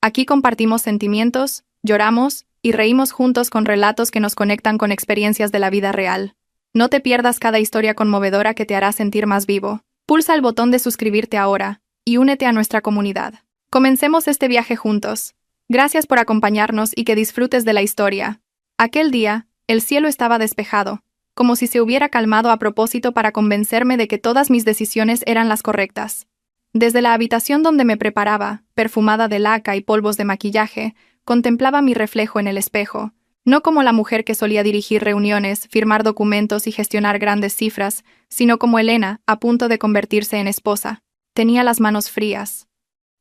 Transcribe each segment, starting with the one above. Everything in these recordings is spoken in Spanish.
Aquí compartimos sentimientos, lloramos y reímos juntos con relatos que nos conectan con experiencias de la vida real. No te pierdas cada historia conmovedora que te hará sentir más vivo. Pulsa el botón de suscribirte ahora y únete a nuestra comunidad. Comencemos este viaje juntos. Gracias por acompañarnos y que disfrutes de la historia. Aquel día, el cielo estaba despejado, como si se hubiera calmado a propósito para convencerme de que todas mis decisiones eran las correctas. Desde la habitación donde me preparaba, perfumada de laca y polvos de maquillaje, contemplaba mi reflejo en el espejo, no como la mujer que solía dirigir reuniones, firmar documentos y gestionar grandes cifras, sino como Elena, a punto de convertirse en esposa. Tenía las manos frías.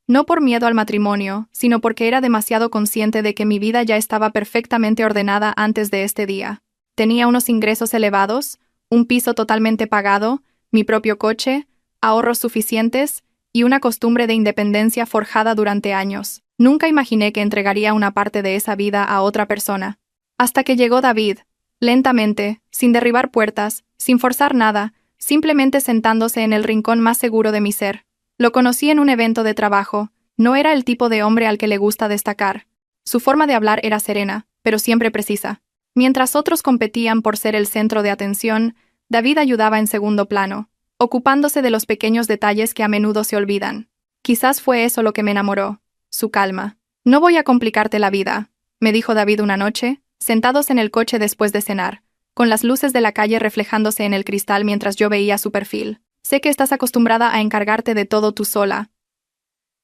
No por miedo al matrimonio, sino porque era demasiado consciente de que mi vida ya estaba perfectamente ordenada antes de este día. Tenía unos ingresos elevados, un piso totalmente pagado, mi propio coche, ahorros suficientes y una costumbre de independencia forjada durante años. Nunca imaginé que entregaría una parte de esa vida a otra persona. Hasta que llegó David, lentamente, sin derribar puertas, sin forzar nada, simplemente sentándose en el rincón más seguro de mi ser. Lo conocí en un evento de trabajo. No era el tipo de hombre al que le gusta destacar. Su forma de hablar era serena, pero siempre precisa. Mientras otros competían por ser el centro de atención, David ayudaba en segundo plano, ocupándose de los pequeños detalles que a menudo se olvidan. Quizás fue eso lo que me enamoró, su calma. «No voy a complicarte la vida», me dijo David una noche, sentados en el coche después de cenar, con las luces de la calle reflejándose en el cristal mientras yo veía su perfil. «Sé que estás acostumbrada a encargarte de todo tú sola.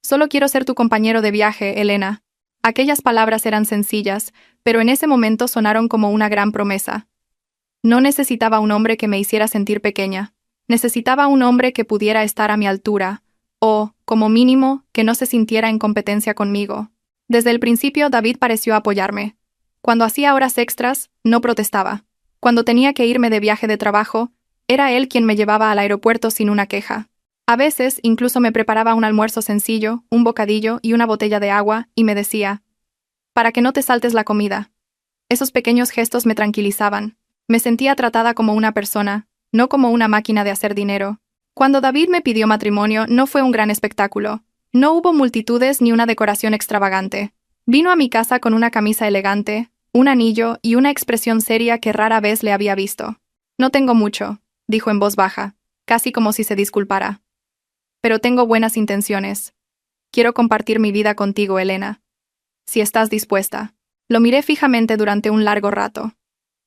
Solo quiero ser tu compañero de viaje, Elena». Aquellas palabras eran sencillas, pero en ese momento sonaron como una gran promesa. No necesitaba un hombre que me hiciera sentir pequeña. Necesitaba un hombre que pudiera estar a mi altura, o, como mínimo, que no se sintiera en competencia conmigo. Desde el principio David pareció apoyarme. Cuando hacía horas extras, no protestaba. Cuando tenía que irme de viaje de trabajo, era él quien me llevaba al aeropuerto sin una queja. A veces, incluso me preparaba un almuerzo sencillo, un bocadillo y una botella de agua, y me decía: «Para que no te saltes la comida». Esos pequeños gestos me tranquilizaban. Me sentía tratada como una persona, no como una máquina de hacer dinero. Cuando David me pidió matrimonio, no fue un gran espectáculo. No hubo multitudes ni una decoración extravagante. Vino a mi casa con una camisa elegante, un anillo y una expresión seria que rara vez le había visto. «No tengo mucho», dijo en voz baja, casi como si se disculpara. «Pero tengo buenas intenciones. Quiero compartir mi vida contigo, Elena. Si estás dispuesta». Lo miré fijamente durante un largo rato.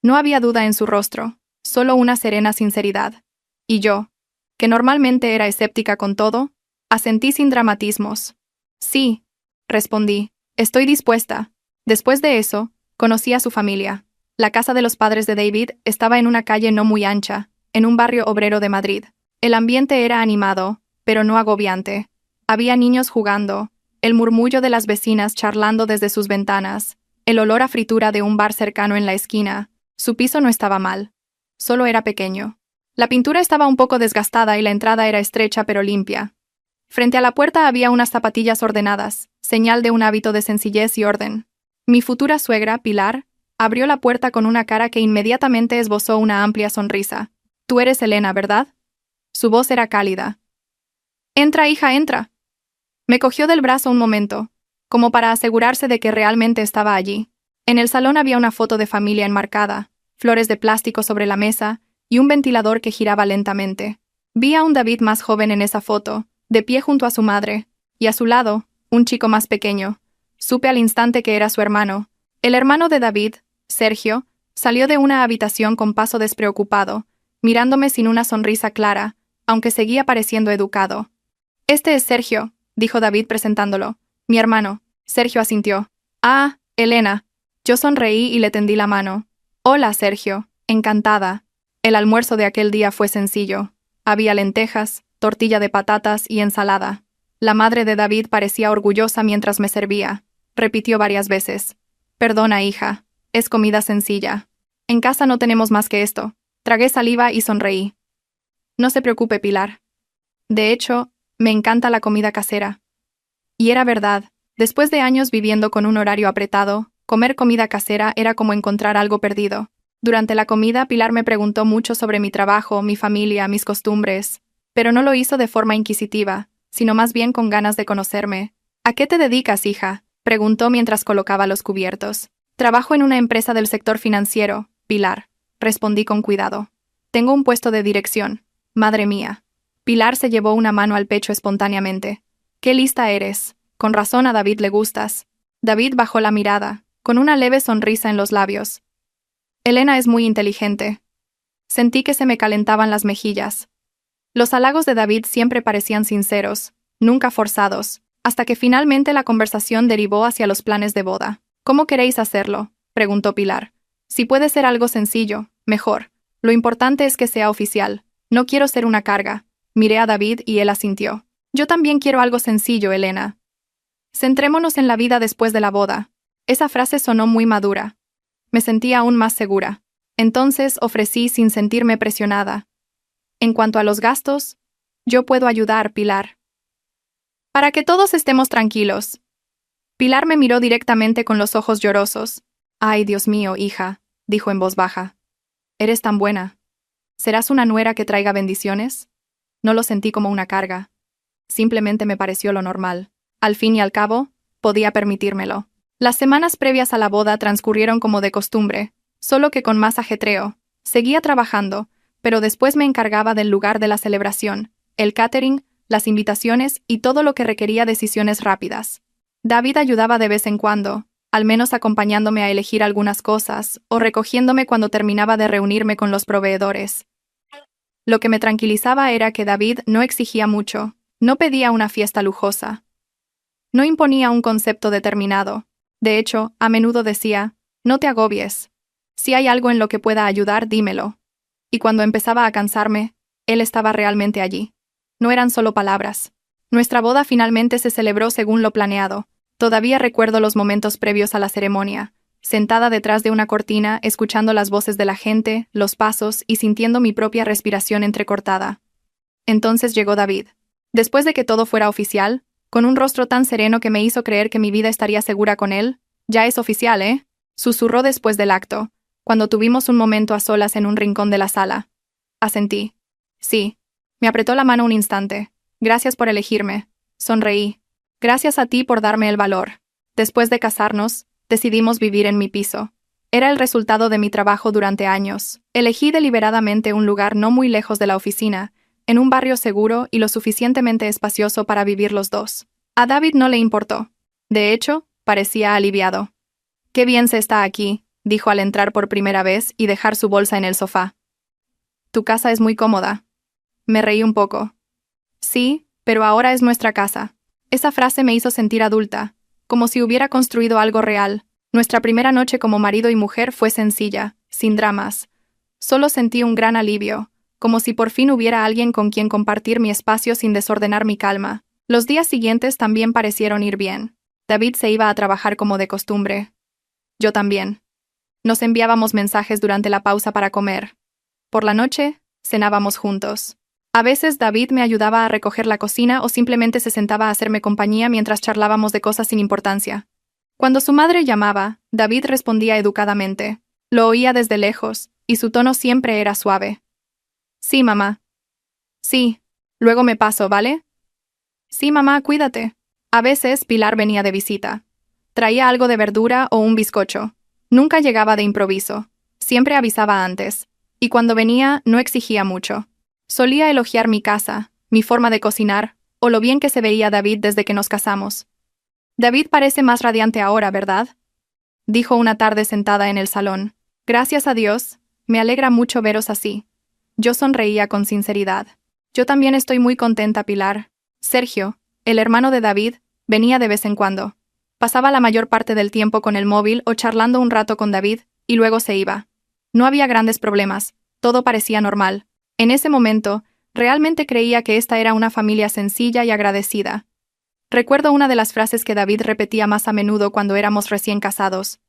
No había duda en su rostro, solo una serena sinceridad. Y yo, que normalmente era escéptica con todo, asentí sin dramatismos. «Sí», respondí, «estoy dispuesta». Después de eso, conocí a su familia. La casa de los padres de David estaba en una calle no muy ancha, en un barrio obrero de Madrid. El ambiente era animado, pero no agobiante. Había niños jugando, el murmullo de las vecinas charlando desde sus ventanas, el olor a fritura de un bar cercano en la esquina. Su piso no estaba mal, solo era pequeño. La pintura estaba un poco desgastada y la entrada era estrecha pero limpia. Frente a la puerta había unas zapatillas ordenadas, señal de un hábito de sencillez y orden. Mi futura suegra, Pilar, abrió la puerta con una cara que inmediatamente esbozó una amplia sonrisa. «Tú eres Elena, ¿verdad?». Su voz era cálida. «Entra, hija, entra». Me cogió del brazo un momento, como para asegurarse de que realmente estaba allí. En el salón había una foto de familia enmarcada, flores de plástico sobre la mesa y un ventilador que giraba lentamente. Vi a un David más joven en esa foto, de pie junto a su madre, y a su lado, un chico más pequeño. Supe al instante que era su hermano. El hermano de David, Sergio, salió de una habitación con paso despreocupado, mirándome sin una sonrisa clara, aunque seguía pareciendo educado. «Este es Sergio», dijo David presentándolo. «Mi hermano». Sergio asintió. «Ah, Elena». Yo sonreí y le tendí la mano. «Hola, Sergio. Encantada». El almuerzo de aquel día fue sencillo. Había lentejas, tortilla de patatas y ensalada. La madre de David parecía orgullosa mientras me servía. Repitió varias veces: «Perdona, hija. Es comida sencilla. En casa no tenemos más que esto». Tragué saliva y sonreí. «No se preocupe, Pilar. De hecho, me encanta la comida casera». Y era verdad. Después de años viviendo con un horario apretado, comer comida casera era como encontrar algo perdido. Durante la comida, Pilar me preguntó mucho sobre mi trabajo, mi familia, mis costumbres, pero no lo hizo de forma inquisitiva, sino más bien con ganas de conocerme. «¿A qué te dedicas, hija?», Preguntó mientras colocaba los cubiertos. Trabajo en una empresa del sector financiero, Pilar. Respondí con cuidado. Tengo un puesto de dirección. Madre mía. Pilar se llevó una mano al pecho espontáneamente. ¡Qué lista eres! Con razón a David le gustas. David bajó la mirada, con una leve sonrisa en los labios. Elena es muy inteligente. Sentí que se me calentaban las mejillas. Los halagos de David siempre parecían sinceros, nunca forzados, hasta que finalmente la conversación derivó hacia los planes de boda. ¿Cómo queréis hacerlo?, preguntó Pilar. Si puede ser algo sencillo, mejor. Lo importante es que sea oficial. No quiero ser una carga. Miré a David y él asintió. Yo también quiero algo sencillo, Elena. Centrémonos en la vida después de la boda. Esa frase sonó muy madura. Me sentía aún más segura. Entonces ofrecí sin sentirme presionada. En cuanto a los gastos, yo puedo ayudar, Pilar. Para que todos estemos tranquilos. Pilar me miró directamente con los ojos llorosos. Ay, Dios mío, hija, dijo en voz baja. Eres tan buena. ¿Serás una nuera que traiga bendiciones? No lo sentí como una carga. Simplemente me pareció lo normal. Al fin y al cabo, podía permitírmelo. Las semanas previas a la boda transcurrieron como de costumbre, solo que con más ajetreo. Seguía trabajando, pero después me encargaba del lugar de la celebración, el catering, las invitaciones y todo lo que requería decisiones rápidas. David ayudaba de vez en cuando, al menos acompañándome a elegir algunas cosas o recogiéndome cuando terminaba de reunirme con los proveedores. Lo que me tranquilizaba era que David no exigía mucho, no pedía una fiesta lujosa. No imponía un concepto determinado. De hecho, a menudo decía, no te agobies. Si hay algo en lo que pueda ayudar, dímelo. Y cuando empezaba a cansarme, él estaba realmente allí. No eran solo palabras. Nuestra boda finalmente se celebró según lo planeado. Todavía recuerdo los momentos previos a la ceremonia, sentada detrás de una cortina, escuchando las voces de la gente, los pasos y sintiendo mi propia respiración entrecortada. Entonces llegó David. Después de que todo fuera oficial, con un rostro tan sereno que me hizo creer que mi vida estaría segura con él, «Ya es oficial, ¿eh?», susurró después del acto, cuando tuvimos un momento a solas en un rincón de la sala. Asentí. Sí. Me apretó la mano un instante. Gracias por elegirme. Sonreí. Gracias a ti por darme el valor. Después de casarnos, decidimos vivir en mi piso. Era el resultado de mi trabajo durante años. Elegí deliberadamente un lugar no muy lejos de la oficina, en un barrio seguro y lo suficientemente espacioso para vivir los dos. A David no le importó. De hecho, parecía aliviado. «Qué bien se está aquí», dijo al entrar por primera vez y dejar su bolsa en el sofá. «Tu casa es muy cómoda». Me reí un poco. «Sí, pero ahora es nuestra casa». Esa frase me hizo sentir adulta, como si hubiera construido algo real. Nuestra primera noche como marido y mujer fue sencilla, sin dramas. Solo sentí un gran alivio, como si por fin hubiera alguien con quien compartir mi espacio sin desordenar mi calma. Los días siguientes también parecieron ir bien. David se iba a trabajar como de costumbre. Yo también. Nos enviábamos mensajes durante la pausa para comer. Por la noche, cenábamos juntos. A veces David me ayudaba a recoger la cocina o simplemente se sentaba a hacerme compañía mientras charlábamos de cosas sin importancia. Cuando su madre llamaba, David respondía educadamente. Lo oía desde lejos, y su tono siempre era suave. «Sí, mamá». «Sí. Luego me paso, ¿vale?» «Sí, mamá, cuídate». A veces Pilar venía de visita. Traía algo de verdura o un bizcocho. Nunca llegaba de improviso. Siempre avisaba antes. Y cuando venía, no exigía mucho. Solía elogiar mi casa, mi forma de cocinar, o lo bien que se veía David desde que nos casamos. «David parece más radiante ahora, ¿verdad?», dijo una tarde sentada en el salón. «Gracias a Dios, me alegra mucho veros así». Yo sonreía con sinceridad. «Yo también estoy muy contenta, Pilar». Sergio, el hermano de David, venía de vez en cuando. Pasaba la mayor parte del tiempo con el móvil o charlando un rato con David, y luego se iba. No había grandes problemas, todo parecía normal. En ese momento, realmente creía que esta era una familia sencilla y agradecida. Recuerdo una de las frases que David repetía más a menudo cuando éramos recién casados.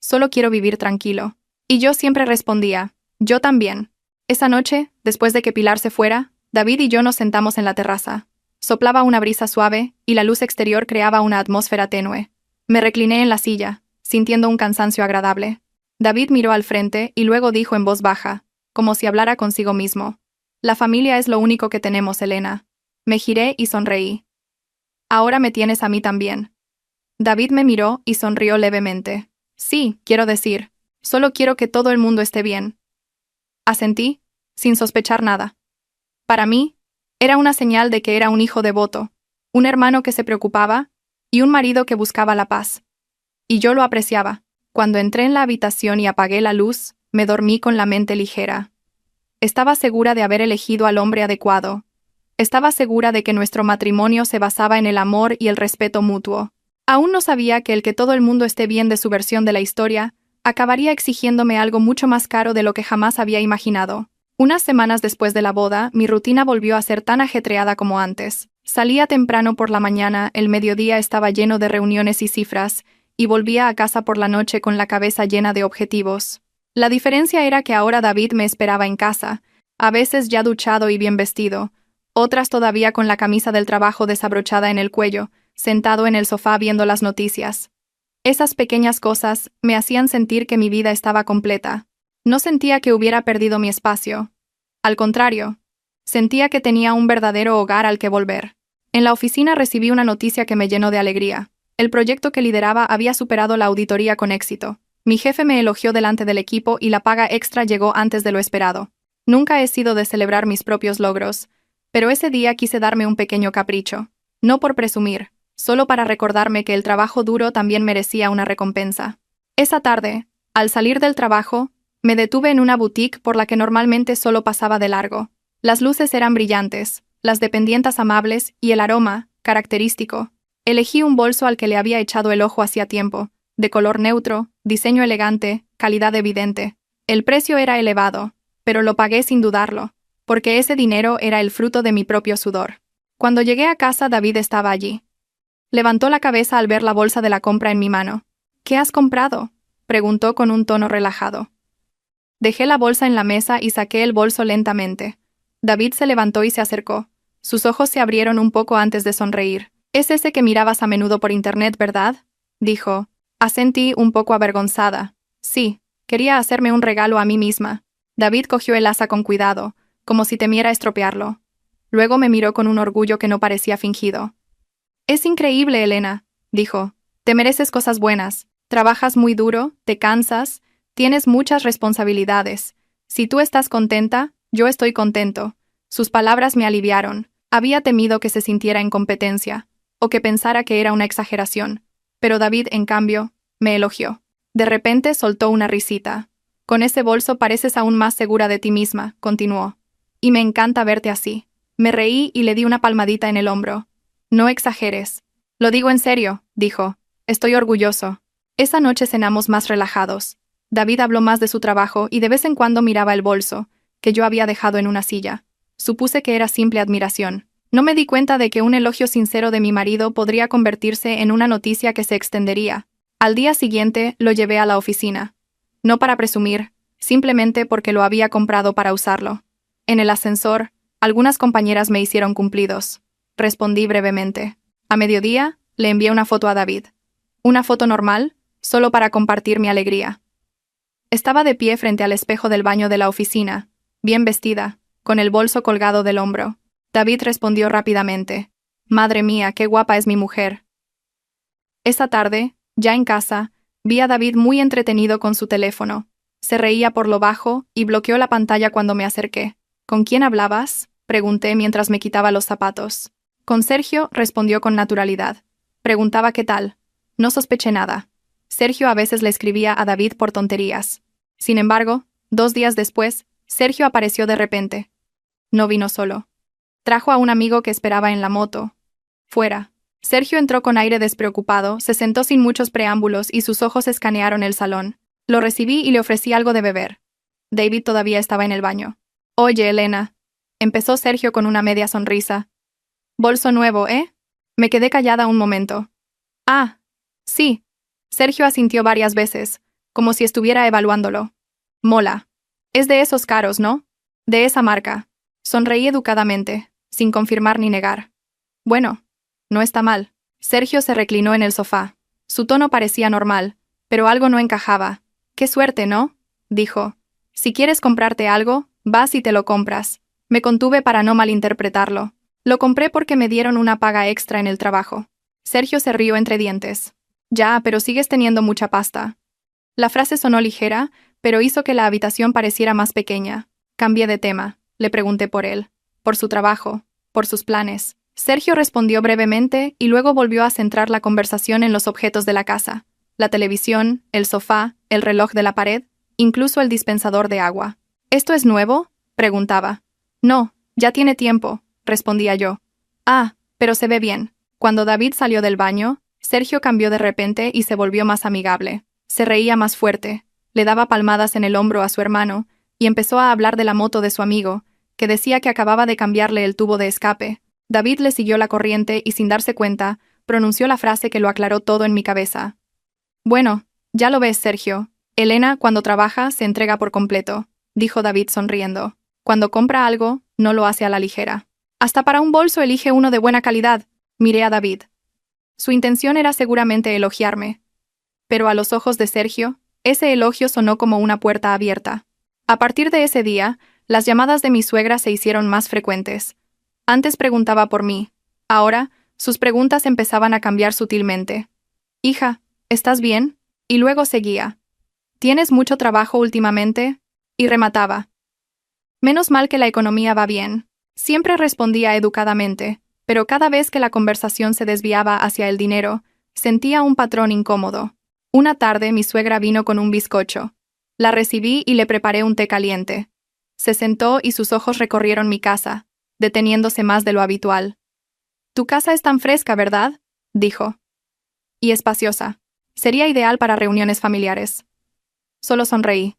«Solo quiero vivir tranquilo». Y yo siempre respondía, «Yo también». Esa noche, después de que Pilar se fuera, David y yo nos sentamos en la terraza. Soplaba una brisa suave, y la luz exterior creaba una atmósfera tenue. Me recliné en la silla, sintiendo un cansancio agradable. David miró al frente y luego dijo en voz baja, como si hablara consigo mismo. «La familia es lo único que tenemos, Elena». Me giré y sonreí. «Ahora me tienes a mí también». David me miró y sonrió levemente. Sí, quiero decir, solo quiero que todo el mundo esté bien. Asentí, sin sospechar nada. Para mí, era una señal de que era un hijo devoto, un hermano que se preocupaba, y un marido que buscaba la paz. Y yo lo apreciaba. Cuando entré en la habitación y apagué la luz, me dormí con la mente ligera. Estaba segura de haber elegido al hombre adecuado. Estaba segura de que nuestro matrimonio se basaba en el amor y el respeto mutuo. Aún no sabía que el que todo el mundo esté bien de su versión de la historia acabaría exigiéndome algo mucho más caro de lo que jamás había imaginado. Unas semanas después de la boda, mi rutina volvió a ser tan ajetreada como antes. Salía temprano por la mañana, el mediodía estaba lleno de reuniones y cifras, y volvía a casa por la noche con la cabeza llena de objetivos. La diferencia era que ahora David me esperaba en casa, a veces ya duchado y bien vestido, otras todavía con la camisa del trabajo desabrochada en el cuello, sentado en el sofá viendo las noticias. Esas pequeñas cosas me hacían sentir que mi vida estaba completa. No sentía que hubiera perdido mi espacio. Al contrario, sentía que tenía un verdadero hogar al que volver. En la oficina recibí una noticia que me llenó de alegría. El proyecto que lideraba había superado la auditoría con éxito. Mi jefe me elogió delante del equipo y la paga extra llegó antes de lo esperado. Nunca he sido de celebrar mis propios logros, pero ese día quise darme un pequeño capricho. No por presumir, solo para recordarme que el trabajo duro también merecía una recompensa. Esa tarde, al salir del trabajo, me detuve en una boutique por la que normalmente solo pasaba de largo. Las luces eran brillantes, las dependientas amables y el aroma, característico. Elegí un bolso al que le había echado el ojo hacía tiempo, de color neutro, diseño elegante, calidad evidente. El precio era elevado, pero lo pagué sin dudarlo, porque ese dinero era el fruto de mi propio sudor. Cuando llegué a casa, David estaba allí. Levantó la cabeza al ver la bolsa de la compra en mi mano. ¿Qué has comprado?, preguntó con un tono relajado. Dejé la bolsa en la mesa y saqué el bolso lentamente. David se levantó y se acercó. Sus ojos se abrieron un poco antes de sonreír. «Es ese que mirabas a menudo por internet, ¿verdad?», dijo. Asentí un poco avergonzada. Sí, quería hacerme un regalo a mí misma. David cogió el asa con cuidado, como si temiera estropearlo. Luego me miró con un orgullo que no parecía fingido. «Es increíble, Elena», dijo. «Te mereces cosas buenas. Trabajas muy duro, te cansas, tienes muchas responsabilidades. Si tú estás contenta, yo estoy contento». Sus palabras me aliviaron. Había temido que se sintiera en competencia, o que pensara que era una exageración. Pero David, en cambio, me elogió. De repente soltó una risita. «Con ese bolso pareces aún más segura de ti misma», continuó. «Y me encanta verte así». Me reí y le di una palmadita en el hombro. «No exageres». «Lo digo en serio», dijo. «Estoy orgulloso». Esa noche cenamos más relajados. David habló más de su trabajo y de vez en cuando miraba el bolso, que yo había dejado en una silla. Supuse que era simple admiración. No me di cuenta de que un elogio sincero de mi marido podría convertirse en una noticia que se extendería. Al día siguiente lo llevé a la oficina. No para presumir, simplemente porque lo había comprado para usarlo. En el ascensor, algunas compañeras me hicieron cumplidos. Respondí brevemente. A mediodía, le envié una foto a David. Una foto normal, solo para compartir mi alegría. Estaba de pie frente al espejo del baño de la oficina, bien vestida, con el bolso colgado del hombro. David respondió rápidamente. «Madre mía, qué guapa es mi mujer». Esa tarde, ya en casa, vi a David muy entretenido con su teléfono. Se reía por lo bajo y bloqueó la pantalla cuando me acerqué. «¿Con quién hablabas?», pregunté mientras me quitaba los zapatos. «Con Sergio», respondió con naturalidad. Preguntaba qué tal. No sospeché nada. Sergio a veces le escribía a David por tonterías. Sin embargo, 2 días después, Sergio apareció de repente. No vino solo. Trajo a un amigo que esperaba en la moto. Fuera. Sergio entró con aire despreocupado, se sentó sin muchos preámbulos y sus ojos escanearon el salón. Lo recibí y le ofrecí algo de beber. David todavía estaba en el baño. «Oye, Elena», empezó Sergio con una media sonrisa. «Bolso nuevo, ¿eh?». Me quedé callada un momento. «Ah, sí». Sergio asintió varias veces, como si estuviera evaluándolo. «Mola. Es de esos caros, ¿no?». «De esa marca». Sonreí educadamente, sin confirmar ni negar. «Bueno, no está mal». Sergio se reclinó en el sofá. Su tono parecía normal, pero algo no encajaba. «Qué suerte, ¿no?», dijo. «Si quieres comprarte algo, vas y te lo compras». Me contuve para no malinterpretarlo. Lo compré porque me dieron una paga extra en el trabajo. Sergio se rió entre dientes. Ya, pero sigues teniendo mucha pasta. La frase sonó ligera, pero hizo que la habitación pareciera más pequeña. Cambié de tema. Le pregunté por él, por su trabajo, por sus planes. Sergio respondió brevemente y luego volvió a centrar la conversación en los objetos de la casa. La televisión, el sofá, el reloj de la pared, incluso el dispensador de agua. ¿Esto es nuevo?, preguntaba. No, ya tiene tiempo, respondía yo. Ah, pero se ve bien. Cuando David salió del baño, Sergio cambió de repente y se volvió más amigable. Se reía más fuerte, le daba palmadas en el hombro a su hermano y empezó a hablar de la moto de su amigo, que decía que acababa de cambiarle el tubo de escape. David le siguió la corriente y sin darse cuenta, pronunció la frase que lo aclaró todo en mi cabeza. Bueno, ya lo ves, Sergio. Elena, cuando trabaja, se entrega por completo, dijo David sonriendo. Cuando compra algo, no lo hace a la ligera. Hasta para un bolso elige uno de buena calidad. Miré a David. Su intención era seguramente elogiarme. Pero a los ojos de Sergio, ese elogio sonó como una puerta abierta. A partir de ese día, las llamadas de mi suegra se hicieron más frecuentes. Antes preguntaba por mí. Ahora, sus preguntas empezaban a cambiar sutilmente. Hija, ¿estás bien? Y luego seguía. ¿Tienes mucho trabajo últimamente? Y remataba. Menos mal que la economía va bien. Siempre respondía educadamente, pero cada vez que la conversación se desviaba hacia el dinero, sentía un patrón incómodo. Una tarde mi suegra vino con un bizcocho. La recibí y le preparé un té caliente. Se sentó y sus ojos recorrieron mi casa, deteniéndose más de lo habitual. «Tu casa es tan fresca, ¿verdad?», dijo. «Y espaciosa. Sería ideal para reuniones familiares». Solo sonreí.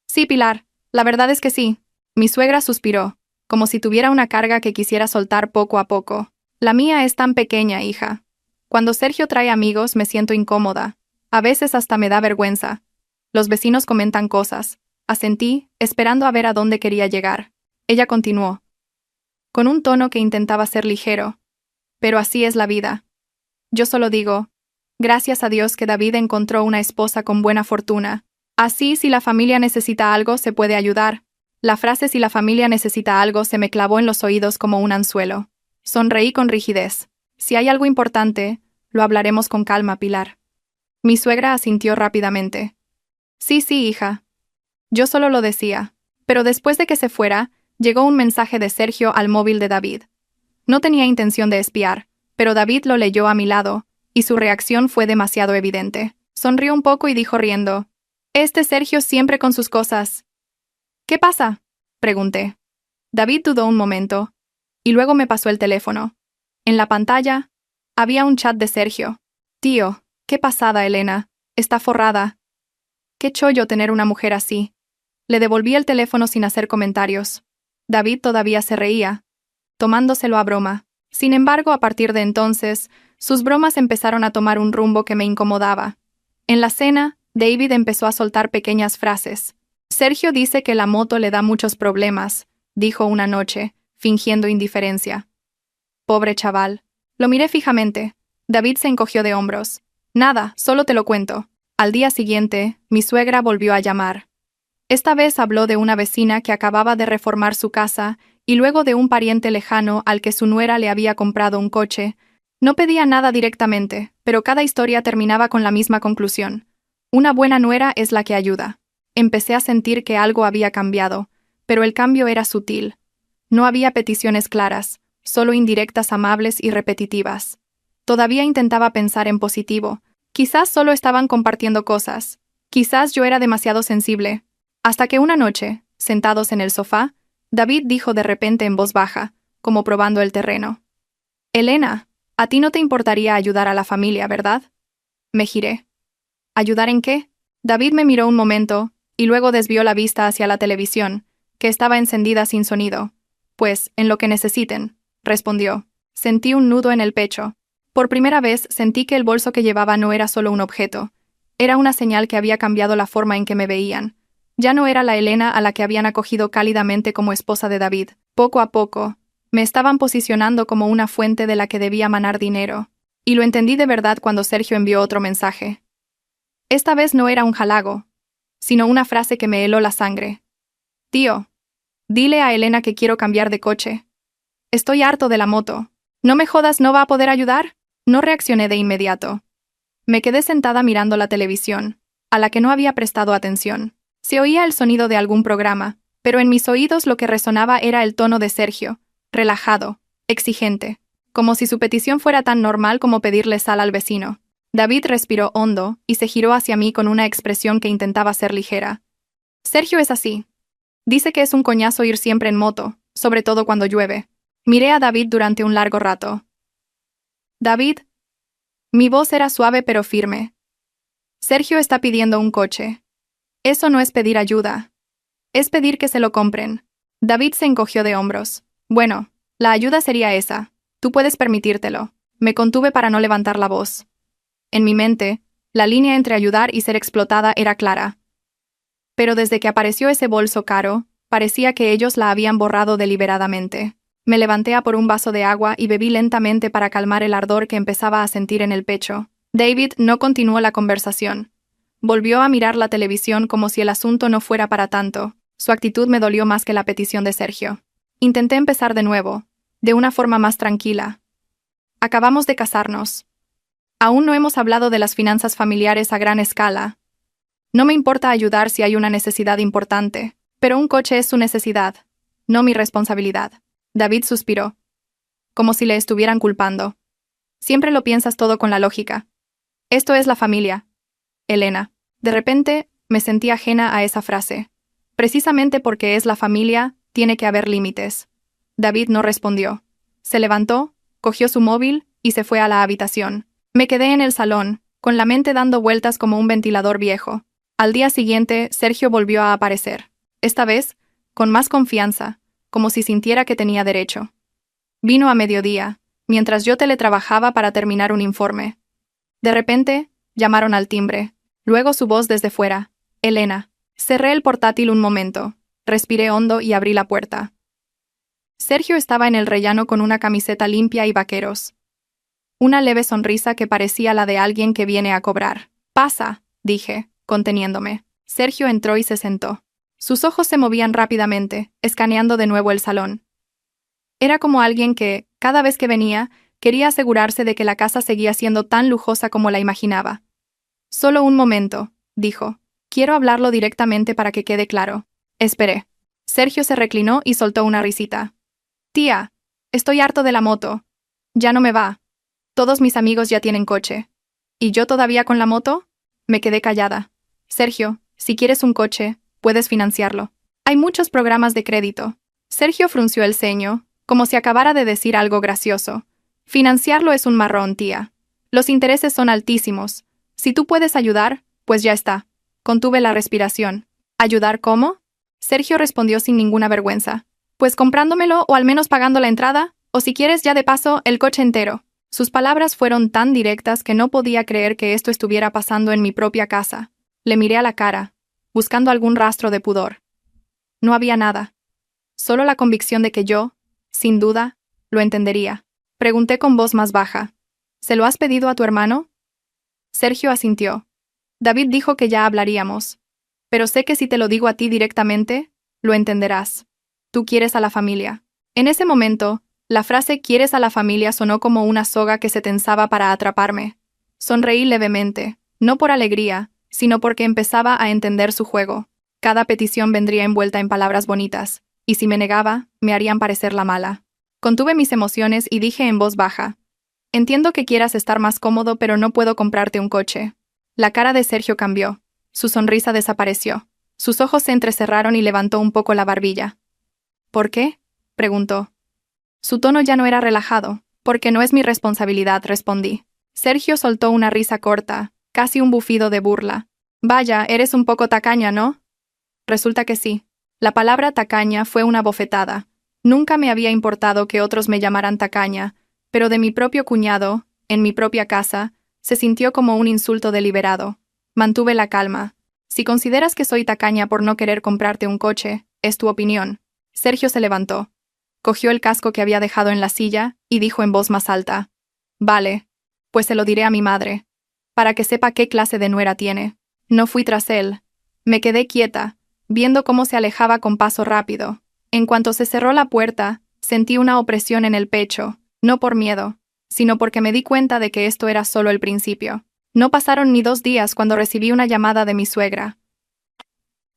«Sí, Pilar, la verdad es que sí». Mi suegra suspiró, como si tuviera una carga que quisiera soltar poco a poco. «La mía es tan pequeña, hija. Cuando Sergio trae amigos me siento incómoda. A veces hasta me da vergüenza. Los vecinos comentan cosas». Asentí, esperando a ver a dónde quería llegar. Ella continuó, con un tono que intentaba ser ligero. «Pero así es la vida. Yo solo digo, gracias a Dios que David encontró una esposa con buena fortuna. Así, si la familia necesita algo, se puede ayudar». La frase «si la familia necesita algo» se me clavó en los oídos como un anzuelo. Sonreí con rigidez. «Si hay algo importante, lo hablaremos con calma, Pilar». Mi suegra asintió rápidamente. «Sí, sí, hija». Yo solo lo decía. Pero después de que se fuera, llegó un mensaje de Sergio al móvil de David. No tenía intención de espiar, pero David lo leyó a mi lado, y su reacción fue demasiado evidente. Sonrió un poco y dijo riendo, «Este Sergio siempre con sus cosas». «¿Qué pasa?», pregunté. David dudó un momento, y luego me pasó el teléfono. En la pantalla, había un chat de Sergio. «Tío, qué pasada, Elena. Está forrada. Qué chollo tener una mujer así». Le devolví el teléfono sin hacer comentarios. David todavía se reía, tomándoselo a broma. Sin embargo, a partir de entonces, sus bromas empezaron a tomar un rumbo que me incomodaba. En la cena, David empezó a soltar pequeñas frases. «Sergio dice que la moto le da muchos problemas», dijo una noche, fingiendo indiferencia. «Pobre chaval». Lo miré fijamente. David se encogió de hombros. «Nada, solo te lo cuento». Al día siguiente, mi suegra volvió a llamar. Esta vez habló de una vecina que acababa de reformar su casa y luego de un pariente lejano al que su nuera le había comprado un coche. No pedía nada directamente, pero cada historia terminaba con la misma conclusión. Una buena nuera es la que ayuda. Empecé a sentir que algo había cambiado, pero el cambio era sutil. No había peticiones claras, solo indirectas amables y repetitivas. Todavía intentaba pensar en positivo. Quizás solo estaban compartiendo cosas. Quizás yo era demasiado sensible. Hasta que una noche, sentados en el sofá, David dijo de repente en voz baja, como probando el terreno. «Elena, a ti no te importaría ayudar a la familia, ¿verdad?». Me giré. «¿Ayudar en qué?». David me miró un momento, y luego desvió la vista hacia la televisión, que estaba encendida sin sonido. «Pues, en lo que necesiten», respondió. Sentí un nudo en el pecho. Por primera vez sentí que el bolso que llevaba no era solo un objeto. Era una señal que había cambiado la forma en que me veían. Ya no era la Elena a la que habían acogido cálidamente como esposa de David. Poco a poco, me estaban posicionando como una fuente de la que debía manar dinero. Y lo entendí de verdad cuando Sergio envió otro mensaje. Esta vez no era un halago, sino una frase que me heló la sangre. «Tío, dile a Elena que quiero cambiar de coche. Estoy harto de la moto. ¿No me jodas, no va a poder ayudar?». No reaccioné de inmediato. Me quedé sentada mirando la televisión, a la que no había prestado atención. Se oía el sonido de algún programa, pero en mis oídos lo que resonaba era el tono de Sergio, relajado, exigente, como si su petición fuera tan normal como pedirle sal al vecino. David respiró hondo y se giró hacia mí con una expresión que intentaba ser ligera. Sergio es así. Dice que es un coñazo ir siempre en moto, sobre todo cuando llueve. Miré a David durante un largo rato. David. Mi voz era suave pero firme. Sergio está pidiendo un coche. Eso no es pedir ayuda. Es pedir que se lo compren. David se encogió de hombros. Bueno, la ayuda sería esa. Tú puedes permitírtelo. Me contuve para no levantar la voz. En mi mente, la línea entre ayudar y ser explotada era clara. Pero desde que apareció ese bolso caro, parecía que ellos la habían borrado deliberadamente. Me levanté a por un vaso de agua y bebí lentamente para calmar el ardor que empezaba a sentir en el pecho. David no continuó la conversación. Volvió a mirar la televisión como si el asunto no fuera para tanto. Su actitud me dolió más que la petición de Sergio. Intenté empezar de nuevo, de una forma más tranquila. Acabamos de casarnos. Aún no hemos hablado de las finanzas familiares a gran escala. No me importa ayudar si hay una necesidad importante, pero un coche es su necesidad, no mi responsabilidad. David suspiró, como si le estuvieran culpando. Siempre lo piensas todo con la lógica. Esto es la familia. Elena. De repente, me sentí ajena a esa frase. Precisamente porque es la familia, tiene que haber límites. David no respondió. Se levantó, cogió su móvil y se fue a la habitación. Me quedé en el salón, con la mente dando vueltas como un ventilador viejo. Al día siguiente, Sergio volvió a aparecer. Esta vez, con más confianza, como si sintiera que tenía derecho. Vino a mediodía, mientras yo teletrabajaba para terminar un informe. De repente, llamaron al timbre. Luego su voz desde fuera. Elena. Cerré el portátil un momento, respiré hondo y abrí la puerta. Sergio estaba en el rellano con una camiseta limpia y vaqueros. Una leve sonrisa que parecía la de alguien que viene a cobrar. Pasa, dije, conteniéndome. Sergio entró y se sentó. Sus ojos se movían rápidamente, escaneando de nuevo el salón. Era como alguien que, cada vez que venía, quería asegurarse de que la casa seguía siendo tan lujosa como la imaginaba. Solo un momento, dijo. Quiero hablarlo directamente para que quede claro. Esperé. Sergio se reclinó y soltó una risita. Tía, estoy harto de la moto. Ya no me va. Todos mis amigos ya tienen coche. ¿Y yo todavía con la moto? Me quedé callada. Sergio, si quieres un coche, puedes financiarlo. Hay muchos programas de crédito. Sergio frunció el ceño, como si acabara de decir algo gracioso. Financiarlo es un marrón, tía. Los intereses son altísimos. Si tú puedes ayudar, pues ya está. Contuve la respiración. ¿Ayudar cómo? Sergio respondió sin ninguna vergüenza. Pues comprándomelo o al menos pagando la entrada, o si quieres ya de paso, el coche entero. Sus palabras fueron tan directas que no podía creer que esto estuviera pasando en mi propia casa. Le miré a la cara, buscando algún rastro de pudor. No había nada. Solo la convicción de que yo, sin duda, lo entendería. Pregunté con voz más baja. ¿Se lo has pedido a tu hermano? Sergio asintió. David dijo que ya hablaríamos. Pero sé que si te lo digo a ti directamente, lo entenderás. Tú quieres a la familia. En ese momento, la frase «quieres a la familia» sonó como una soga que se tensaba para atraparme. Sonreí levemente, no por alegría, sino porque empezaba a entender su juego. Cada petición vendría envuelta en palabras bonitas, y si me negaba, me harían parecer la mala. Contuve mis emociones y dije en voz baja. Entiendo que quieras estar más cómodo, pero no puedo comprarte un coche. La cara de Sergio cambió. Su sonrisa desapareció. Sus ojos se entrecerraron y levantó un poco la barbilla. ¿Por qué? Preguntó. Su tono ya no era relajado. Porque no es mi responsabilidad, respondí. Sergio soltó una risa corta, casi un bufido de burla. Vaya, eres un poco tacaña, ¿no? Resulta que sí. La palabra tacaña fue una bofetada. Nunca me había importado que otros me llamaran tacaña, pero de mi propio cuñado, en mi propia casa, se sintió como un insulto deliberado. Mantuve la calma. Si consideras que soy tacaña por no querer comprarte un coche, es tu opinión. Sergio se levantó. Cogió el casco que había dejado en la silla y dijo en voz más alta. Vale, pues se lo diré a mi madre, para que sepa qué clase de nuera tiene. No fui tras él. Me quedé quieta, viendo cómo se alejaba con paso rápido. En cuanto se cerró la puerta, sentí una opresión en el pecho, no por miedo, sino porque me di cuenta de que esto era solo el principio. No pasaron ni 2 días cuando recibí una llamada de mi suegra.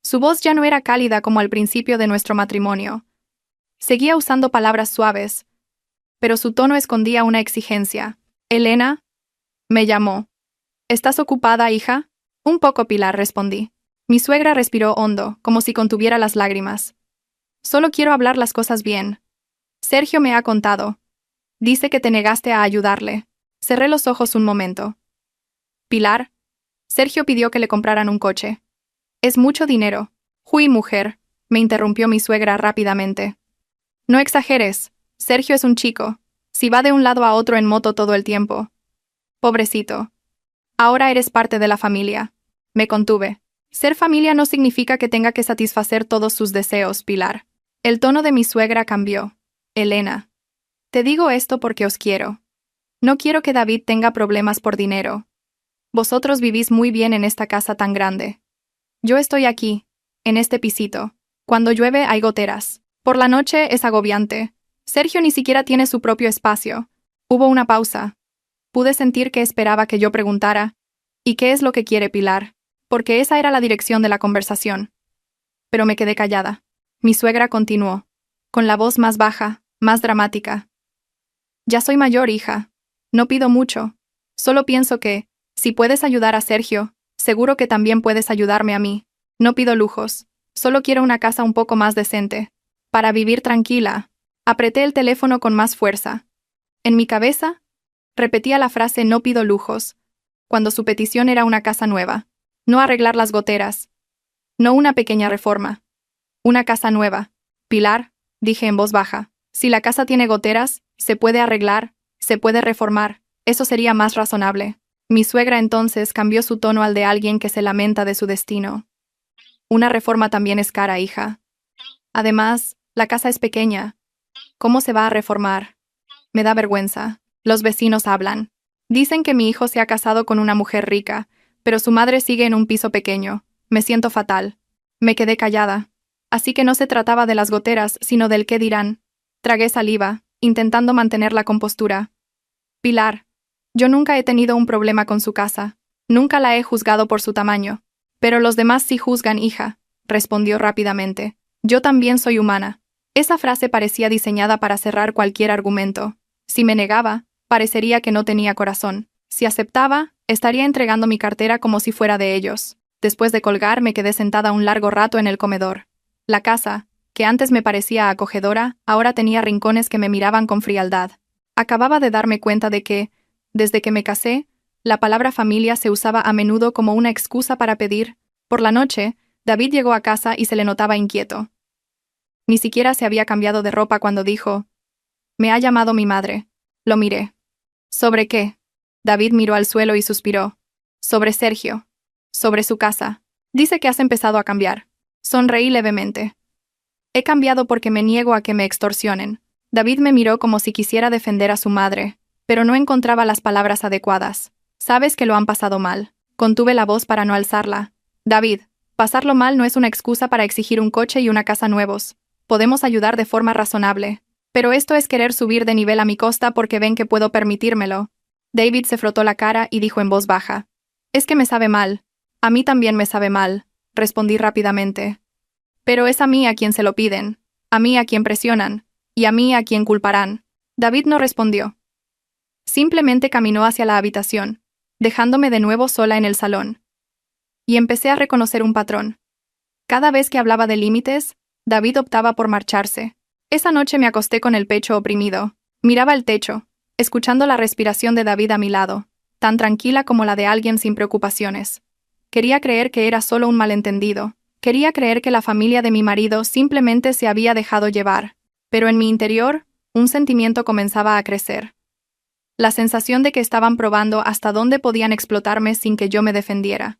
Su voz ya no era cálida como al principio de nuestro matrimonio. Seguía usando palabras suaves, pero su tono escondía una exigencia. «Elena», me llamó. «¿Estás ocupada, hija?» «Un poco, Pilar», respondí. Mi suegra respiró hondo, como si contuviera las lágrimas. «Solo quiero hablar las cosas bien. Sergio me ha contado. Dice que te negaste a ayudarle». Cerré los ojos un momento. «Pilar, Sergio pidió que le compraran un coche. Es mucho dinero». «Uy, mujer», me interrumpió mi suegra rápidamente. «No exageres. Sergio es un chico. Si va de un lado a otro en moto todo el tiempo». «Pobrecito. Ahora eres parte de la familia». Me contuve. Ser familia no significa que tenga que satisfacer todos sus deseos, Pilar. El tono de mi suegra cambió. «Elena, te digo esto porque os quiero. No quiero que David tenga problemas por dinero. Vosotros vivís muy bien en esta casa tan grande. Yo estoy aquí, en este pisito. Cuando llueve hay goteras. Por la noche es agobiante. Sergio ni siquiera tiene su propio espacio». Hubo una pausa. Pude sentir que esperaba que yo preguntara, «¿Y qué es lo que quiere Pilar?», porque esa era la dirección de la conversación. Pero me quedé callada. Mi suegra continuó, con la voz más baja, más dramática. «Ya soy mayor, hija. No pido mucho. Solo pienso que, si puedes ayudar a Sergio, seguro que también puedes ayudarme a mí. No pido lujos. Solo quiero una casa un poco más decente. Para vivir tranquila». Apreté el teléfono con más fuerza. En mi cabeza, repetía la frase «no pido lujos», cuando su petición era una casa nueva. No arreglar las goteras. No una pequeña reforma. Una casa nueva. «Pilar», dije en voz baja, «si la casa tiene goteras, se puede arreglar, se puede reformar. Eso sería más razonable». Mi suegra entonces cambió su tono al de alguien que se lamenta de su destino. «Una reforma también es cara, hija. Además, la casa es pequeña. ¿Cómo se va a reformar? Me da vergüenza. Los vecinos hablan. Dicen que mi hijo se ha casado con una mujer rica, pero su madre sigue en un piso pequeño. Me siento fatal». Me quedé callada. Así que no se trataba de las goteras, sino del qué dirán. Tragué saliva, intentando mantener la compostura. «Pilar, yo nunca he tenido un problema con su casa. Nunca la he juzgado por su tamaño. Pero los demás sí juzgan, hija», respondió rápidamente. «Yo también soy humana». Esa frase parecía diseñada para cerrar cualquier argumento. Si me negaba, parecería que no tenía corazón. Si aceptaba, estaría entregando mi cartera como si fuera de ellos. Después de colgar, me quedé sentada un largo rato en el comedor. La casa, que antes me parecía acogedora, ahora tenía rincones que me miraban con frialdad. Acababa de darme cuenta de que, desde que me casé, la palabra familia se usaba a menudo como una excusa para pedir. Por la noche, David llegó a casa y se le notaba inquieto. Ni siquiera se había cambiado de ropa cuando dijo: «Me ha llamado mi madre». Lo miré. «¿Sobre qué?». David miró al suelo y suspiró. «Sobre Sergio. Sobre su casa. Dice que has empezado a cambiar». Sonreí levemente. «He cambiado porque me niego a que me extorsionen». David me miró como si quisiera defender a su madre, pero no encontraba las palabras adecuadas. «Sabes que lo han pasado mal». Contuve la voz para no alzarla. «David, pasarlo mal no es una excusa para exigir un coche y una casa nuevos. Podemos ayudar de forma razonable. Pero esto es querer subir de nivel a mi costa porque ven que puedo permitírmelo». David se frotó la cara y dijo en voz baja: «Es que me sabe mal». «A mí también me sabe mal», respondí rápidamente. «Pero es a mí a quien se lo piden, a mí a quien presionan, y a mí a quien culparán». David no respondió. Simplemente caminó hacia la habitación, dejándome de nuevo sola en el salón. Y empecé a reconocer un patrón. Cada vez que hablaba de límites, David optaba por marcharse. Esa noche me acosté con el pecho oprimido. Miraba el techo, escuchando la respiración de David a mi lado, tan tranquila como la de alguien sin preocupaciones. Quería creer que era solo un malentendido. Quería creer que la familia de mi marido simplemente se había dejado llevar. Pero en mi interior, un sentimiento comenzaba a crecer. La sensación de que estaban probando hasta dónde podían explotarme sin que yo me defendiera.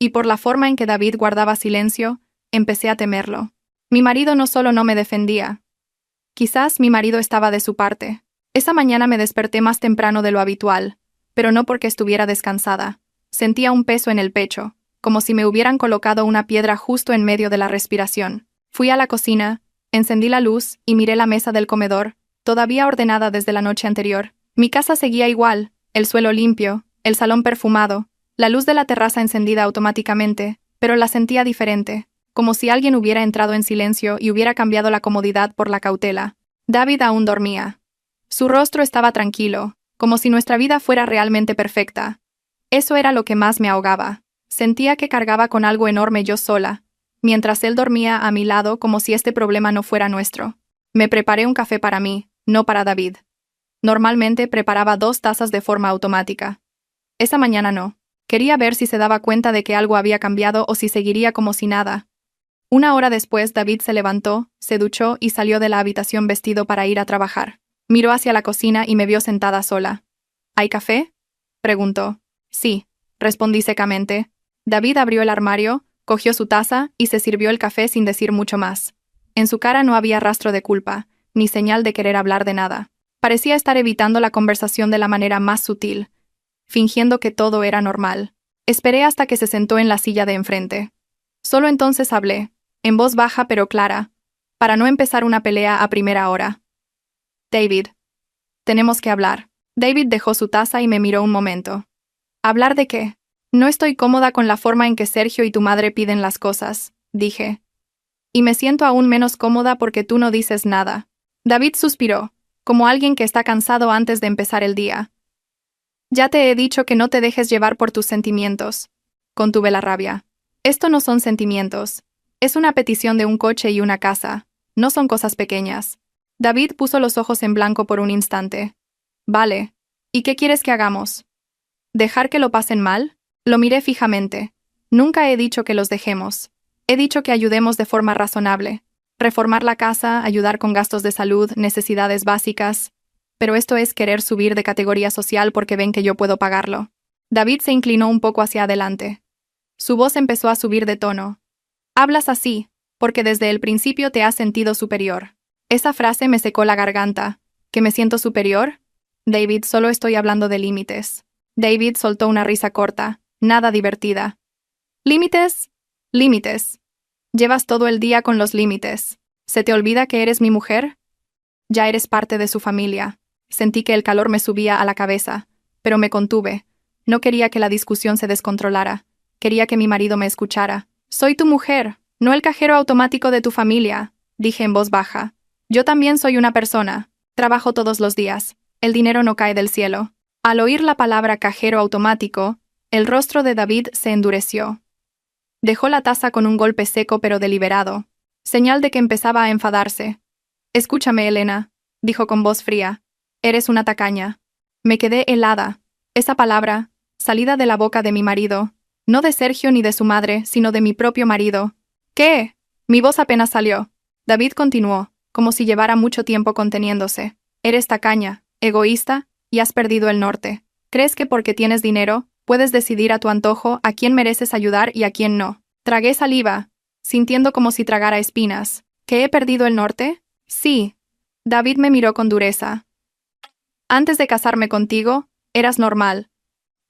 Y por la forma en que David guardaba silencio, empecé a temerlo. Mi marido no solo no me defendía. Quizás mi marido estaba de su parte. Esa mañana me desperté más temprano de lo habitual, pero no porque estuviera descansada. Sentía un peso en el pecho, como si me hubieran colocado una piedra justo en medio de la respiración. Fui a la cocina, encendí la luz y miré la mesa del comedor, todavía ordenada desde la noche anterior. Mi casa seguía igual, el suelo limpio, el salón perfumado, La luz de la terraza encendida automáticamente, pero la sentía diferente, como si alguien hubiera entrado en silencio y hubiera cambiado la comodidad por la cautela. David aún dormía. Su rostro estaba tranquilo, como si nuestra vida fuera realmente perfecta. Eso era lo que más me ahogaba. Sentía que cargaba con algo enorme yo sola, mientras él dormía a mi lado como si este problema no fuera nuestro. Me preparé un café para mí, no para David. Normalmente preparaba 2 tazas de forma automática. Esa mañana no. Quería ver si se daba cuenta de que algo había cambiado o si seguiría como si nada. 1 hora después, David se levantó, se duchó y salió de la habitación vestido para ir a trabajar. Miró hacia la cocina y me vio sentada sola. ¿Hay café?, preguntó. Sí, respondí secamente. David abrió el armario, cogió su taza y se sirvió el café sin decir mucho más. En su cara no había rastro de culpa, ni señal de querer hablar de nada. Parecía estar evitando la conversación de la manera más sutil, fingiendo que todo era normal. Esperé hasta que se sentó en la silla de enfrente. Solo entonces hablé, en voz baja pero clara, para no empezar una pelea a primera hora. David. Tenemos que hablar. David dejó su taza y me miró un momento. ¿Hablar de qué? No estoy cómoda con la forma en que Sergio y tu madre piden las cosas, dije. Y me siento aún menos cómoda porque tú no dices nada. David suspiró, como alguien que está cansado antes de empezar el día. Ya te he dicho que no te dejes llevar por tus sentimientos. Contuve la rabia. Esto no son sentimientos. Es una petición de un coche y una casa. No son cosas pequeñas. David puso los ojos en blanco por un instante. Vale. ¿Y qué quieres que hagamos? ¿Dejar que lo pasen mal? Lo miré fijamente. Nunca he dicho que los dejemos. He dicho que ayudemos de forma razonable. Reformar la casa, ayudar con gastos de salud, necesidades básicas. Pero esto es querer subir de categoría social porque ven que yo puedo pagarlo. David se inclinó un poco hacia adelante. Su voz empezó a subir de tono. Hablas así, porque desde el principio te has sentido superior. Esa frase me secó la garganta. ¿Que me siento superior? David, solo estoy hablando de límites. David soltó una risa corta, nada divertida. ¿Límites? Límites. Llevas todo el día con los límites. ¿Se te olvida que eres mi mujer? Ya eres parte de su familia. Sentí que el calor me subía a la cabeza, pero me contuve. No quería que la discusión se descontrolara. Quería que mi marido me escuchara. Soy tu mujer, no el cajero automático de tu familia, dije en voz baja. Yo también soy una persona. Trabajo todos los días. El dinero no cae del cielo. Al oír la palabra cajero automático, el rostro de David se endureció. Dejó la taza con un golpe seco pero deliberado, señal de que empezaba a enfadarse. Escúchame, Elena, dijo con voz fría. Eres una tacaña. Me quedé helada. Esa palabra, salida de la boca de mi marido, no de Sergio ni de su madre, sino de mi propio marido. ¿Qué? Mi voz apenas salió. David continuó, como si llevara mucho tiempo conteniéndose. Eres tacaña, egoísta, y has perdido el norte. ¿Crees que porque tienes dinero, puedes decidir a tu antojo a quién mereces ayudar y a quién no? Tragué saliva, sintiendo como si tragara espinas. ¿Que he perdido el norte? Sí. David me miró con dureza. Antes de casarme contigo, eras normal.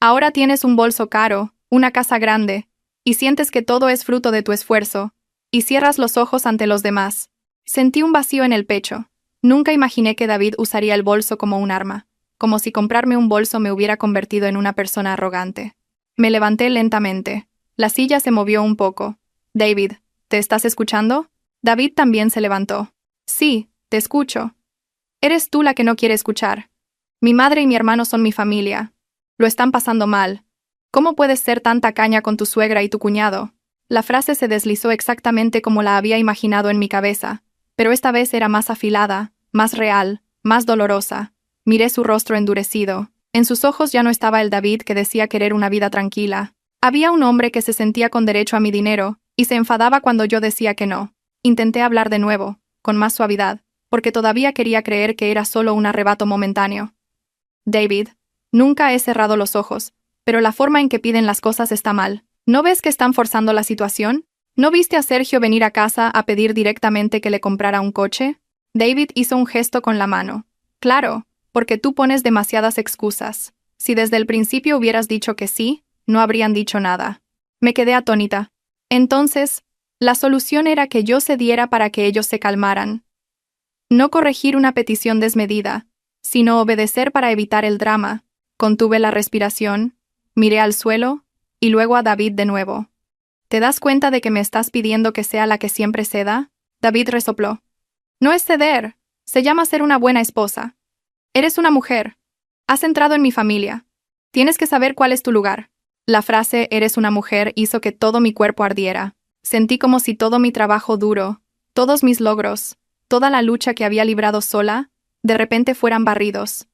Ahora tienes un bolso caro, una casa grande, y sientes que todo es fruto de tu esfuerzo, y cierras los ojos ante los demás. Sentí un vacío en el pecho. Nunca imaginé que David usaría el bolso como un arma, como si comprarme un bolso me hubiera convertido en una persona arrogante. Me levanté lentamente. La silla se movió un poco. David, ¿te estás escuchando? David también se levantó. Sí, te escucho. Eres tú la que no quiere escuchar. Mi madre y mi hermano son mi familia. Lo están pasando mal. ¿Cómo puedes ser tan tacaña con tu suegra y tu cuñado? La frase se deslizó exactamente como la había imaginado en mi cabeza, pero esta vez era más afilada, más real, más dolorosa. Miré su rostro endurecido. En sus ojos ya no estaba el David que decía querer una vida tranquila. Había un hombre que se sentía con derecho a mi dinero, y se enfadaba cuando yo decía que no. Intenté hablar de nuevo, con más suavidad, porque todavía quería creer que era solo un arrebato momentáneo. David, nunca he cerrado los ojos, pero la forma en que piden las cosas está mal. ¿No ves que están forzando la situación? ¿No viste a Sergio venir a casa a pedir directamente que le comprara un coche? David hizo un gesto con la mano. Claro, porque tú pones demasiadas excusas. Si desde el principio hubieras dicho que sí, no habrían dicho nada. Me quedé atónita. Entonces, la solución era que yo cediera para que ellos se calmaran. No corregir una petición desmedida, sino obedecer para evitar el drama. Contuve la respiración, miré al suelo, y luego a David de nuevo. ¿Te das cuenta de que me estás pidiendo que sea la que siempre ceda? David resopló. No es ceder, se llama ser una buena esposa. Eres una mujer. Has entrado en mi familia. Tienes que saber cuál es tu lugar. La frase «eres una mujer» hizo que todo mi cuerpo ardiera. Sentí como si todo mi trabajo duro, todos mis logros, toda la lucha que había librado sola, de repente fueran barridos.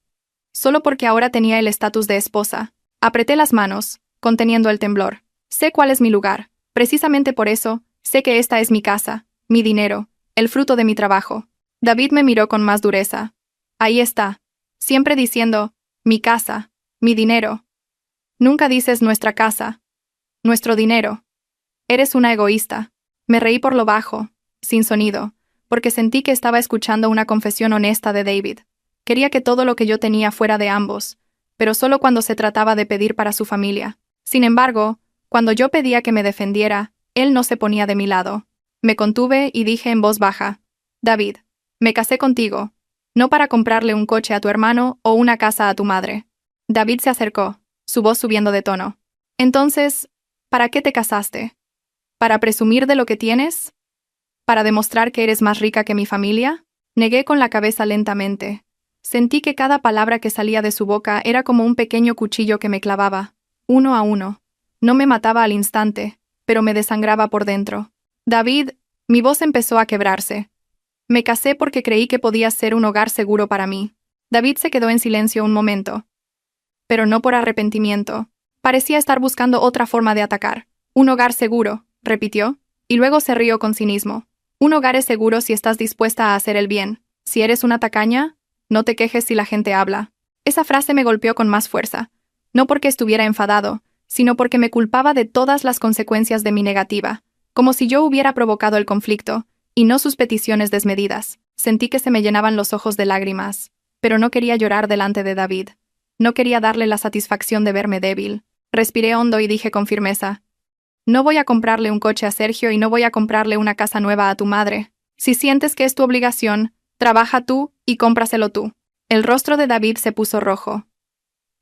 Solo porque ahora tenía el estatus de esposa. Apreté las manos, conteniendo el temblor. Sé cuál es mi lugar. Precisamente por eso, sé que esta es mi casa, mi dinero, el fruto de mi trabajo. David me miró con más dureza. Ahí está. Siempre diciendo, mi casa, mi dinero. Nunca dices nuestra casa, nuestro dinero. Eres una egoísta. Me reí por lo bajo, sin sonido, porque sentí que estaba escuchando una confesión honesta de David. Quería que todo lo que yo tenía fuera de ambos, pero solo cuando se trataba de pedir para su familia. Sin embargo, cuando yo pedía que me defendiera, él no se ponía de mi lado. Me contuve y dije en voz baja, David, me casé contigo, no para comprarle un coche a tu hermano o una casa a tu madre. David se acercó, su voz subiendo de tono. Entonces, ¿para qué te casaste? ¿Para presumir de lo que tienes? ¿Para demostrar que eres más rica que mi familia? Negué con la cabeza lentamente. Sentí que cada palabra que salía de su boca era como un pequeño cuchillo que me clavaba, uno a uno. No me mataba al instante, pero me desangraba por dentro. David, mi voz empezó a quebrarse. Me casé porque creí que podías ser un hogar seguro para mí. David se quedó en silencio un momento. Pero no por arrepentimiento. Parecía estar buscando otra forma de atacar. Un hogar seguro, repitió, y luego se rió con cinismo. Un hogar es seguro si estás dispuesta a hacer el bien. Si eres una tacaña, no te quejes si la gente habla. Esa frase me golpeó con más fuerza. No porque estuviera enfadado, sino porque me culpaba de todas las consecuencias de mi negativa, como si yo hubiera provocado el conflicto, y no sus peticiones desmedidas. Sentí que se me llenaban los ojos de lágrimas, pero no quería llorar delante de David. No quería darle la satisfacción de verme débil. Respiré hondo y dije con firmeza, no voy a comprarle un coche a Sergio y no voy a comprarle una casa nueva a tu madre. Si sientes que es tu obligación, trabaja tú y cómpraselo tú. El rostro de David se puso rojo.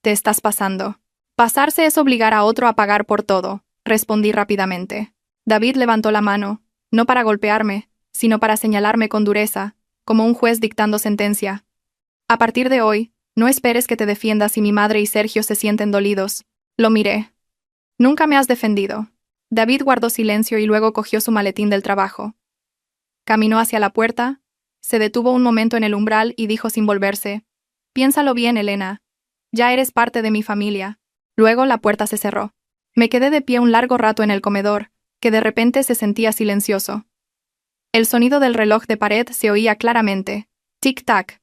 Te estás pasando. Pasarse es obligar a otro a pagar por todo, respondí rápidamente. David levantó la mano, no para golpearme, sino para señalarme con dureza, como un juez dictando sentencia. A partir de hoy, no esperes que te defienda si mi madre y Sergio se sienten dolidos. Lo miré. Nunca me has defendido. David guardó silencio y luego cogió su maletín del trabajo. Caminó hacia la puerta, se detuvo un momento en el umbral y dijo sin volverse, piénsalo bien, Elena. Ya eres parte de mi familia. Luego la puerta se cerró. Me quedé de pie un largo rato en el comedor, que de repente se sentía silencioso. El sonido del reloj de pared se oía claramente, tic-tac,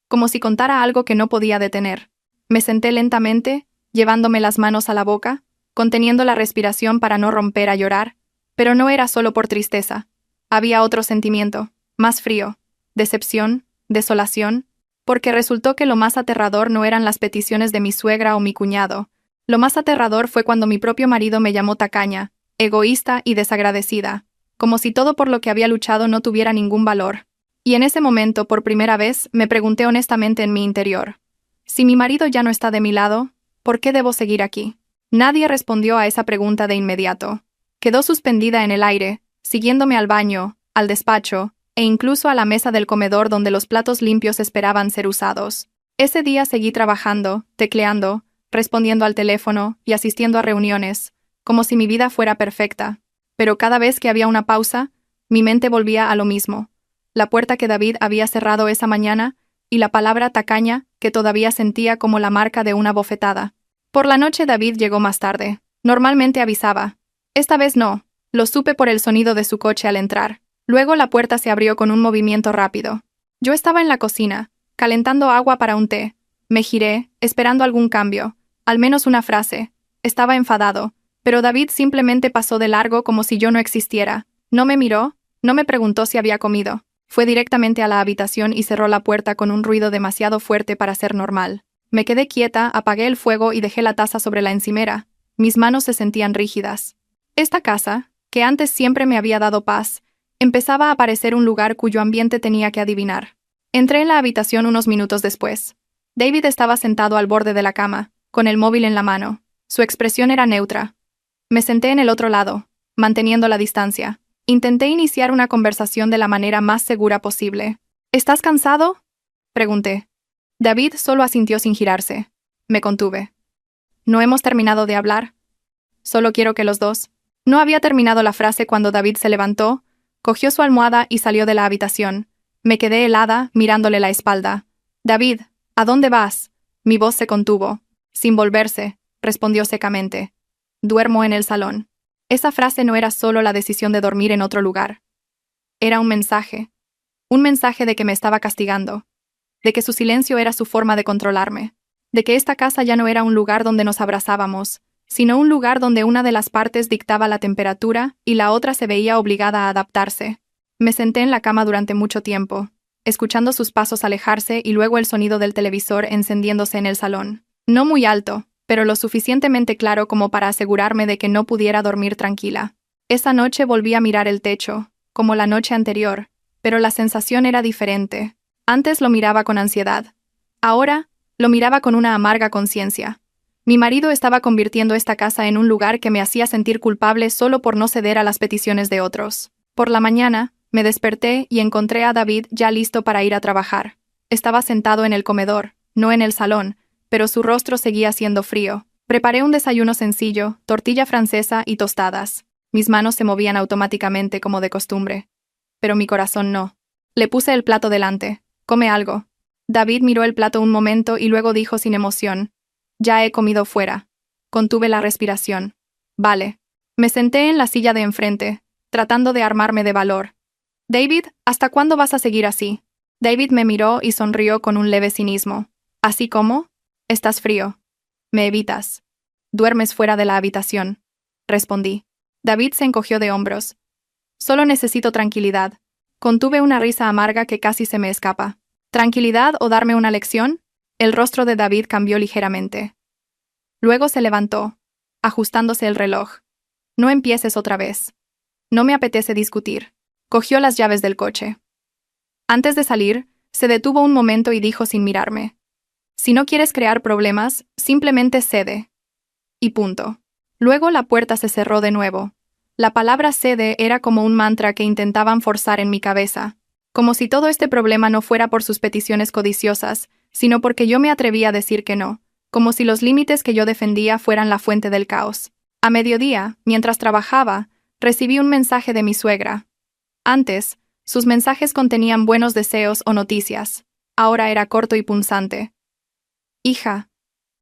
como si contara algo que no podía detener. Me senté lentamente, llevándome las manos a la boca, conteniendo la respiración para no romper a llorar, pero no era solo por tristeza. Había otro sentimiento, más frío, decepción, desolación, porque resultó que lo más aterrador no eran las peticiones de mi suegra o mi cuñado. Lo más aterrador fue cuando mi propio marido me llamó tacaña, egoísta y desagradecida, como si todo por lo que había luchado no tuviera ningún valor. Y en ese momento, por primera vez, me pregunté honestamente en mi interior, si mi marido ya no está de mi lado, ¿por qué debo seguir aquí? Nadie respondió a esa pregunta de inmediato. Quedó suspendida en el aire, siguiéndome al baño, al despacho, e incluso a la mesa del comedor donde los platos limpios esperaban ser usados. Ese día seguí trabajando, tecleando, respondiendo al teléfono y asistiendo a reuniones, como si mi vida fuera perfecta. Pero cada vez que había una pausa, mi mente volvía a lo mismo. La puerta que David había cerrado esa mañana y la palabra tacaña que todavía sentía como la marca de una bofetada. Por la noche David llegó más tarde. Normalmente avisaba. Esta vez no. Lo supe por el sonido de su coche al entrar. Luego la puerta se abrió con un movimiento rápido. Yo estaba en la cocina, calentando agua para un té. Me giré, esperando algún cambio, al menos una frase. Estaba enfadado, pero David simplemente pasó de largo como si yo no existiera. No me miró, no me preguntó si había comido. Fue directamente a la habitación y cerró la puerta con un ruido demasiado fuerte para ser normal. Me quedé quieta, apagué el fuego y dejé la taza sobre la encimera. Mis manos se sentían rígidas. Esta casa, que antes siempre me había dado paz, empezaba a parecer un lugar cuyo ambiente tenía que adivinar. Entré en la habitación unos minutos después. David estaba sentado al borde de la cama, con el móvil en la mano. Su expresión era neutra. Me senté en el otro lado, manteniendo la distancia. Intenté iniciar una conversación de la manera más segura posible. ¿Estás cansado?, pregunté. David solo asintió sin girarse. Me contuve. ¿No hemos terminado de hablar? Solo quiero que los dos. No había terminado la frase cuando David se levantó, cogió su almohada y salió de la habitación. Me quedé helada, mirándole la espalda. David, ¿a dónde vas? Mi voz se contuvo. Sin volverse, respondió secamente. Duermo en el salón. Esa frase no era solo la decisión de dormir en otro lugar. Era un mensaje. Un mensaje de que me estaba castigando. De que su silencio era su forma de controlarme. De que esta casa ya no era un lugar donde nos abrazábamos, sino un lugar donde una de las partes dictaba la temperatura y la otra se veía obligada a adaptarse. Me senté en la cama durante mucho tiempo, escuchando sus pasos alejarse y luego el sonido del televisor encendiéndose en el salón. No muy alto, pero lo suficientemente claro como para asegurarme de que no pudiera dormir tranquila. Esa noche volví a mirar el techo, como la noche anterior, pero la sensación era diferente. Antes lo miraba con ansiedad. Ahora, lo miraba con una amarga conciencia. Mi marido estaba convirtiendo esta casa en un lugar que me hacía sentir culpable solo por no ceder a las peticiones de otros. Por la mañana, me desperté y encontré a David ya listo para ir a trabajar. Estaba sentado en el comedor, no en el salón, pero su rostro seguía siendo frío. Preparé un desayuno sencillo, tortilla francesa y tostadas. Mis manos se movían automáticamente como de costumbre. Pero mi corazón no. Le puse el plato delante. «Come algo». David miró el plato un momento y luego dijo sin emoción: «Ya he comido fuera». Contuve la respiración. «Vale». Me senté en la silla de enfrente, tratando de armarme de valor. «David, ¿hasta cuándo vas a seguir así?» David me miró y sonrió con un leve cinismo. «¿Así cómo? Estás frío. Me evitas. Duermes fuera de la habitación», respondí. David se encogió de hombros. «Solo necesito tranquilidad». Contuve una risa amarga que casi se me escapa. ¿Tranquilidad o darme una lección? El rostro de David cambió ligeramente. Luego se levantó, ajustándose el reloj. «No empieces otra vez. No me apetece discutir». Cogió las llaves del coche. Antes de salir, se detuvo un momento y dijo sin mirarme: «Si no quieres crear problemas, simplemente cede». Y punto. Luego la puerta se cerró de nuevo. La palabra cede era como un mantra que intentaban forzar en mi cabeza. Como si todo este problema no fuera por sus peticiones codiciosas, sino porque yo me atreví a decir que no. Como si los límites que yo defendía fueran la fuente del caos. A mediodía, mientras trabajaba, recibí un mensaje de mi suegra. Antes, sus mensajes contenían buenos deseos o noticias. Ahora era corto y punzante. «Hija,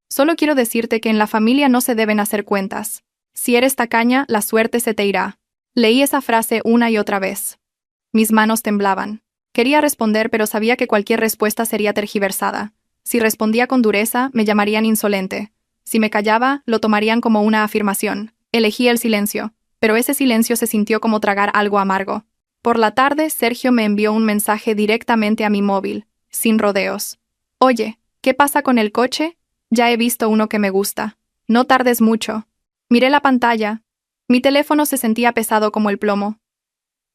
solo quiero decirte que en la familia no se deben hacer cuentas. Si eres tacaña, la suerte se te irá». Leí esa frase una y otra vez. Mis manos temblaban. Quería responder, pero sabía que cualquier respuesta sería tergiversada. Si respondía con dureza, me llamarían insolente. Si me callaba, lo tomarían como una afirmación. Elegí el silencio, pero ese silencio se sintió como tragar algo amargo. Por la tarde, Sergio me envió un mensaje directamente a mi móvil, sin rodeos. «Oye, ¿qué pasa con el coche? Ya he visto uno que me gusta. No tardes mucho». Miré la pantalla. Mi teléfono se sentía pesado como el plomo.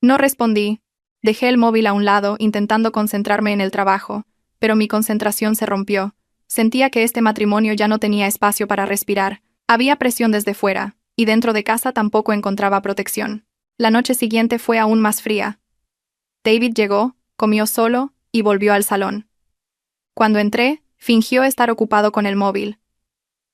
No respondí. Dejé el móvil a un lado, intentando concentrarme en el trabajo, pero mi concentración se rompió. Sentía que este matrimonio ya no tenía espacio para respirar. Había presión desde fuera, y dentro de casa tampoco encontraba protección. La noche siguiente fue aún más fría. David llegó, comió solo, y volvió al salón. Cuando entré, fingió estar ocupado con el móvil.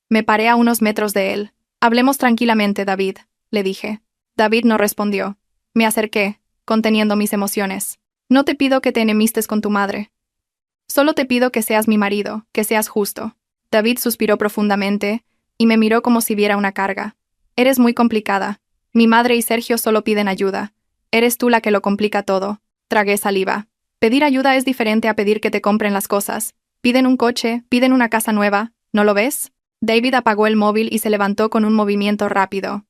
Me paré a unos metros de él. «Hablemos tranquilamente, David», le dije. David no respondió. Me acerqué, conteniendo mis emociones. «No te pido que te enemistes con tu madre. Solo te pido que seas mi marido, que seas justo». David suspiró profundamente, y me miró como si viera una carga. «Eres muy complicada. Mi madre y Sergio solo piden ayuda. Eres tú la que lo complica todo». Tragué saliva. Pedir ayuda es diferente a pedir que te compren las cosas. Piden un coche, piden una casa nueva, ¿no lo ves? David apagó el móvil y se levantó con un movimiento rápido.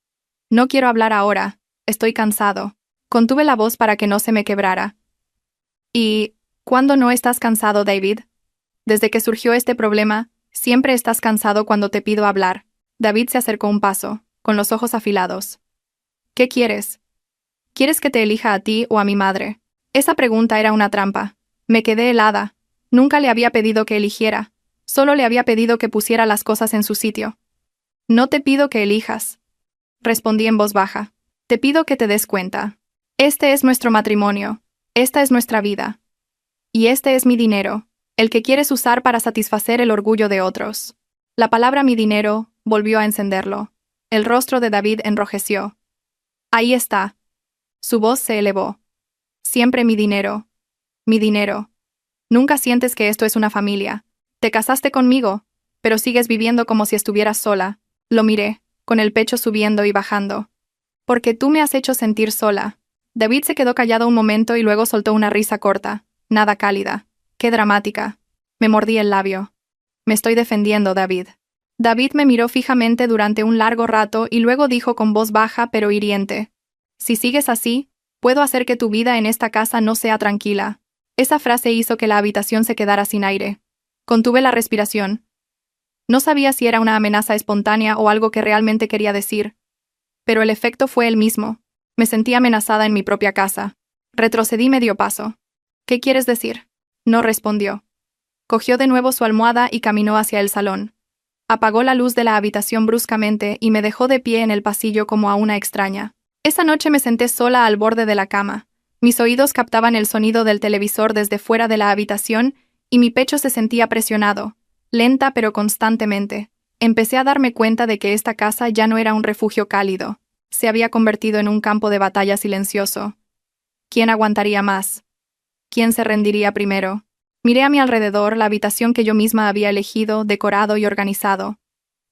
«No quiero hablar ahora. Estoy cansado». Contuve la voz para que no se me quebrara. «¿Y cuándo no estás cansado, David? Desde que surgió este problema, siempre estás cansado cuando te pido hablar». David se acercó un paso, con los ojos afilados. «¿Qué quieres? ¿Quieres que te elija a ti o a mi madre?» Esa pregunta era una trampa. Me quedé helada. Nunca le había pedido que eligiera. Solo le había pedido que pusiera las cosas en su sitio. «No te pido que elijas». respondí en voz baja. Te pido que te des cuenta. Este es nuestro matrimonio. Esta es nuestra vida. Y este es mi dinero, el que quieres usar para satisfacer el orgullo de otros. La palabra mi dinero volvió a encenderlo. El rostro de David enrojeció. Ahí está. Su voz se elevó. Siempre mi dinero. Mi dinero. Nunca sientes que esto es una familia. Te casaste conmigo, pero sigues viviendo como si estuvieras sola. Lo miré, con el pecho subiendo y bajando. Porque tú me has hecho sentir sola. David se quedó callado un momento y luego soltó una risa corta, nada cálida. Qué dramática. Me mordí el labio. Me estoy defendiendo, David. David me miró fijamente durante un largo rato y luego dijo con voz baja pero hiriente. Si sigues así, puedo hacer que tu vida en esta casa no sea tranquila. Esa frase hizo que la habitación se quedara sin aire. Contuve la respiración. No sabía si era una amenaza espontánea o algo que realmente quería decir. Pero el efecto fue el mismo. Me sentí amenazada en mi propia casa. Retrocedí medio paso. ¿Qué quieres decir? No respondió. Cogió de nuevo su almohada y caminó hacia el salón. Apagó la luz de la habitación bruscamente y me dejó de pie en el pasillo como a una extraña. Esa noche me senté sola al borde de la cama. Mis oídos captaban el sonido del televisor desde fuera de la habitación y mi pecho se sentía presionado, lenta pero constantemente. Empecé a darme cuenta de que esta casa ya no era un refugio cálido. Se había convertido en un campo de batalla silencioso. ¿Quién aguantaría más? ¿Quién se rendiría primero? Miré a mi alrededor la habitación que yo misma había elegido, decorado y organizado.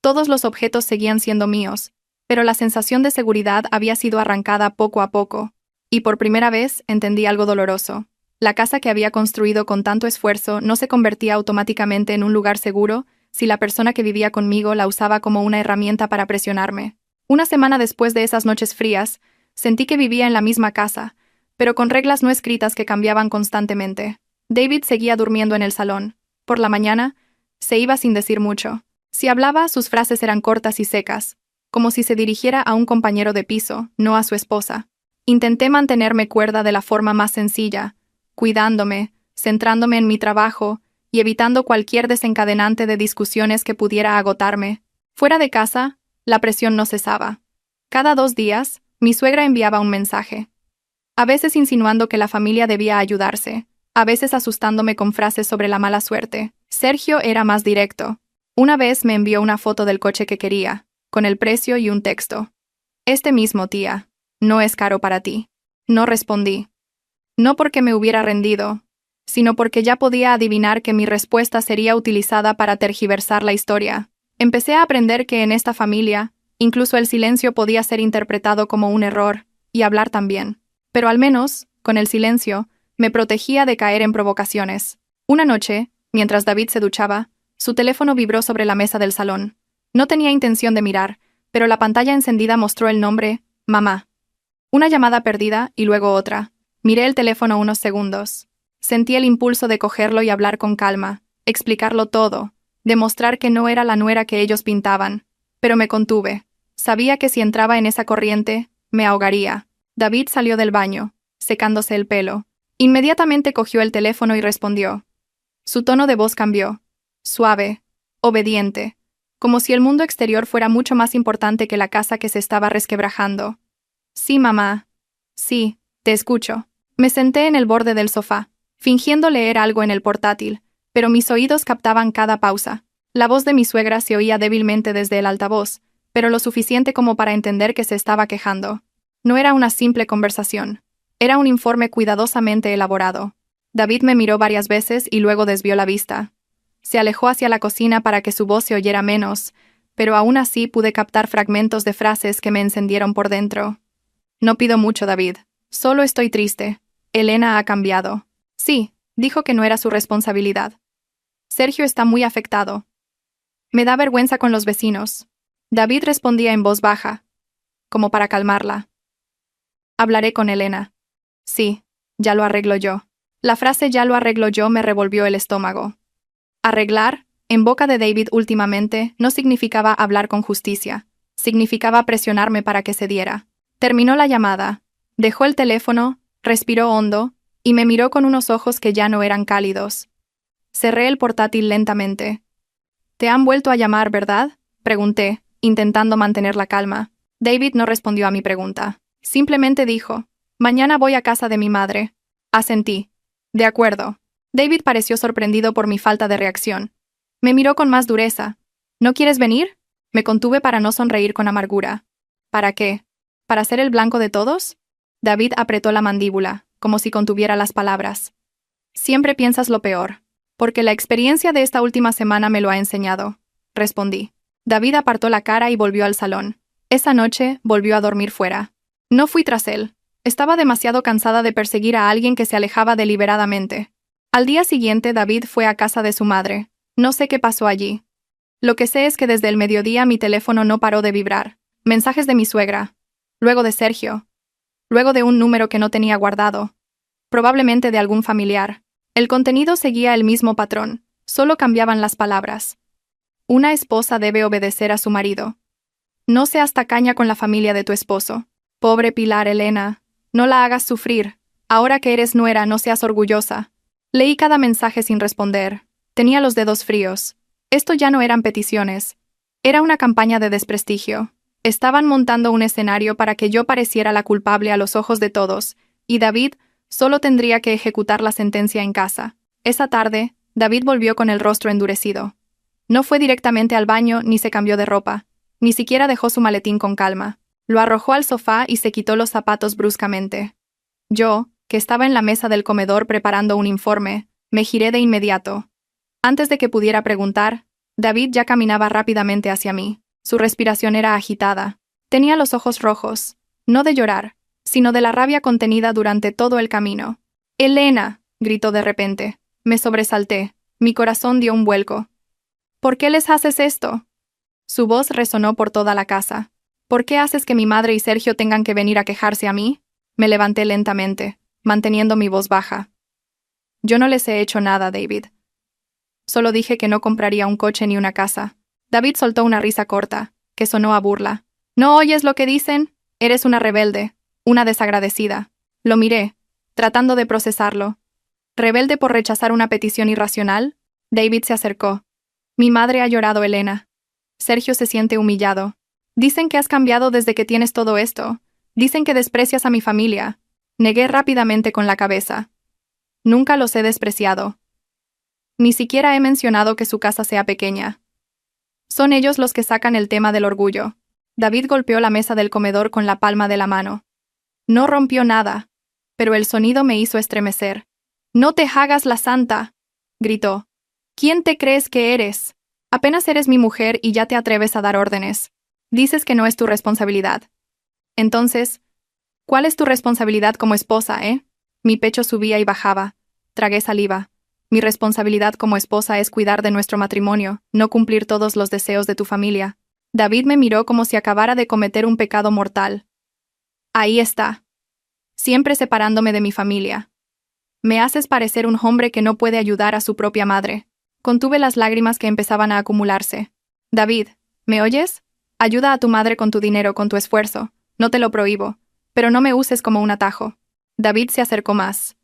Todos los objetos seguían siendo míos, pero la sensación de seguridad había sido arrancada poco a poco. Y por primera vez entendí algo doloroso. La casa que había construido con tanto esfuerzo no se convertía automáticamente en un lugar seguro si la persona que vivía conmigo la usaba como una herramienta para presionarme. Una semana después de esas noches frías, sentí que vivía en la misma casa, pero con reglas no escritas que cambiaban constantemente. David seguía durmiendo en el salón. Por la mañana, se iba sin decir mucho. Si hablaba, sus frases eran cortas y secas, como si se dirigiera a un compañero de piso, no a su esposa. Intenté mantenerme cuerda de la forma más sencilla, cuidándome, centrándome en mi trabajo y evitando cualquier desencadenante de discusiones que pudiera agotarme. Fuera de casa, la presión no cesaba. Cada 2 días, mi suegra enviaba un mensaje. A veces insinuando que la familia debía ayudarse, a veces asustándome con frases sobre la mala suerte. Sergio era más directo. Una vez me envió una foto del coche que quería, con el precio y un texto. Este mismo, tía. No es caro para ti. No respondí. No porque me hubiera rendido, sino porque ya podía adivinar que mi respuesta sería utilizada para tergiversar la historia. Empecé a aprender que en esta familia, incluso el silencio podía ser interpretado como un error, y hablar también. Pero al menos, con el silencio, me protegía de caer en provocaciones. Una noche, mientras David se duchaba, su teléfono vibró sobre la mesa del salón. No tenía intención de mirar, pero la pantalla encendida mostró el nombre, Mamá. Una llamada perdida y luego otra. Miré el teléfono unos segundos. Sentí el impulso de cogerlo y hablar con calma, explicarlo todo, demostrar que no era la nuera que ellos pintaban. Pero me contuve. Sabía que si entraba en esa corriente, me ahogaría. David salió del baño, secándose el pelo. Inmediatamente cogió el teléfono y respondió. Su tono de voz cambió. Suave, obediente, como si el mundo exterior fuera mucho más importante que la casa que se estaba resquebrajando. Sí, mamá. Sí, te escucho. Me senté en el borde del sofá, fingiendo leer algo en el portátil, pero mis oídos captaban cada pausa. La voz de mi suegra se oía débilmente desde el altavoz, pero lo suficiente como para entender que se estaba quejando. No era una simple conversación. Era un informe cuidadosamente elaborado. David me miró varias veces y luego desvió la vista. Se alejó hacia la cocina para que su voz se oyera menos, pero aún así pude captar fragmentos de frases que me encendieron por dentro. No pido mucho, David. Solo estoy triste. Elena ha cambiado. Sí, dijo que no era su responsabilidad. Sergio está muy afectado. Me da vergüenza con los vecinos. David respondía en voz baja, como para calmarla. Hablaré con Elena. Sí, ya lo arreglo yo. La frase ya lo arreglo yo me revolvió el estómago. Arreglar, en boca de David últimamente, no significaba hablar con justicia. Significaba presionarme para que cediera. Terminó la llamada. Dejó el teléfono, respiró hondo, y me miró con unos ojos que ya no eran cálidos. Cerré el portátil lentamente. «¿Te han vuelto a llamar, verdad?», pregunté, intentando mantener la calma. David no respondió a mi pregunta. Simplemente dijo, «Mañana voy a casa de mi madre». Asentí. «De acuerdo». David pareció sorprendido por mi falta de reacción. Me miró con más dureza. «¿No quieres venir?» Me contuve para no sonreír con amargura. ¿Para qué? ¿Para ser el blanco de todos? David apretó la mandíbula, como si contuviera las palabras. Siempre piensas lo peor. Porque la experiencia de esta última semana me lo ha enseñado, respondí. David apartó la cara y volvió al salón. Esa noche volvió a dormir fuera. No fui tras él. Estaba demasiado cansada de perseguir a alguien que se alejaba deliberadamente. Al día siguiente David fue a casa de su madre. No sé qué pasó allí. Lo que sé es que desde el mediodía mi teléfono no paró de vibrar. Mensajes de mi suegra. Luego de Sergio. Luego de un número que no tenía guardado. Probablemente de algún familiar. El contenido seguía el mismo patrón, solo cambiaban las palabras. Una esposa debe obedecer a su marido. No seas tacaña con la familia de tu esposo. Pobre Pilar Elena, no la hagas sufrir. Ahora que eres nuera, no seas orgullosa. Leí cada mensaje sin responder. Tenía los dedos fríos. Esto ya no eran peticiones. Era una campaña de desprestigio. Estaban montando un escenario para que yo pareciera la culpable a los ojos de todos, y David solo tendría que ejecutar la sentencia en casa. Esa tarde, David volvió con el rostro endurecido. No fue directamente al baño ni se cambió de ropa. Ni siquiera dejó su maletín con calma. Lo arrojó al sofá y se quitó los zapatos bruscamente. Yo, que estaba en la mesa del comedor preparando un informe, me giré de inmediato. Antes de que pudiera preguntar, David ya caminaba rápidamente hacia mí. Su respiración era agitada. Tenía los ojos rojos, no de llorar, sino de la rabia contenida durante todo el camino. «¡Elena!», gritó de repente. Me sobresalté. Mi corazón dio un vuelco. «¿Por qué les haces esto?». Su voz resonó por toda la casa. «¿Por qué haces que mi madre y Sergio tengan que venir a quejarse a mí?». Me levanté lentamente, manteniendo mi voz baja. «Yo no les he hecho nada, David. Solo dije que no compraría un coche ni una casa». David soltó una risa corta, que sonó a burla. «¿No oyes lo que dicen? Eres una rebelde, una desagradecida». Lo miré, tratando de procesarlo. ¿Rebelde por rechazar una petición irracional? David se acercó. «Mi madre ha llorado, Elena. Sergio se siente humillado. Dicen que has cambiado desde que tienes todo esto. Dicen que desprecias a mi familia». Negué rápidamente con la cabeza. «Nunca los he despreciado. Ni siquiera he mencionado que su casa sea pequeña. Son ellos los que sacan el tema del orgullo». David golpeó la mesa del comedor con la palma de la mano. No rompió nada, pero el sonido me hizo estremecer. «¡No te hagas la santa!», gritó. «¿Quién te crees que eres? Apenas eres mi mujer y ya te atreves a dar órdenes. Dices que no es tu responsabilidad. Entonces, ¿cuál es tu responsabilidad como esposa, eh?» Mi pecho subía y bajaba. Tragué saliva. «Mi responsabilidad como esposa es cuidar de nuestro matrimonio, no cumplir todos los deseos de tu familia». David me miró como si acabara de cometer un pecado mortal. «Ahí está. Siempre separándome de mi familia. Me haces parecer un hombre que no puede ayudar a su propia madre». Contuve las lágrimas que empezaban a acumularse. «David, ¿me oyes? Ayuda a tu madre con tu dinero, con tu esfuerzo. No te lo prohíbo. Pero no me uses como un atajo». David se acercó más.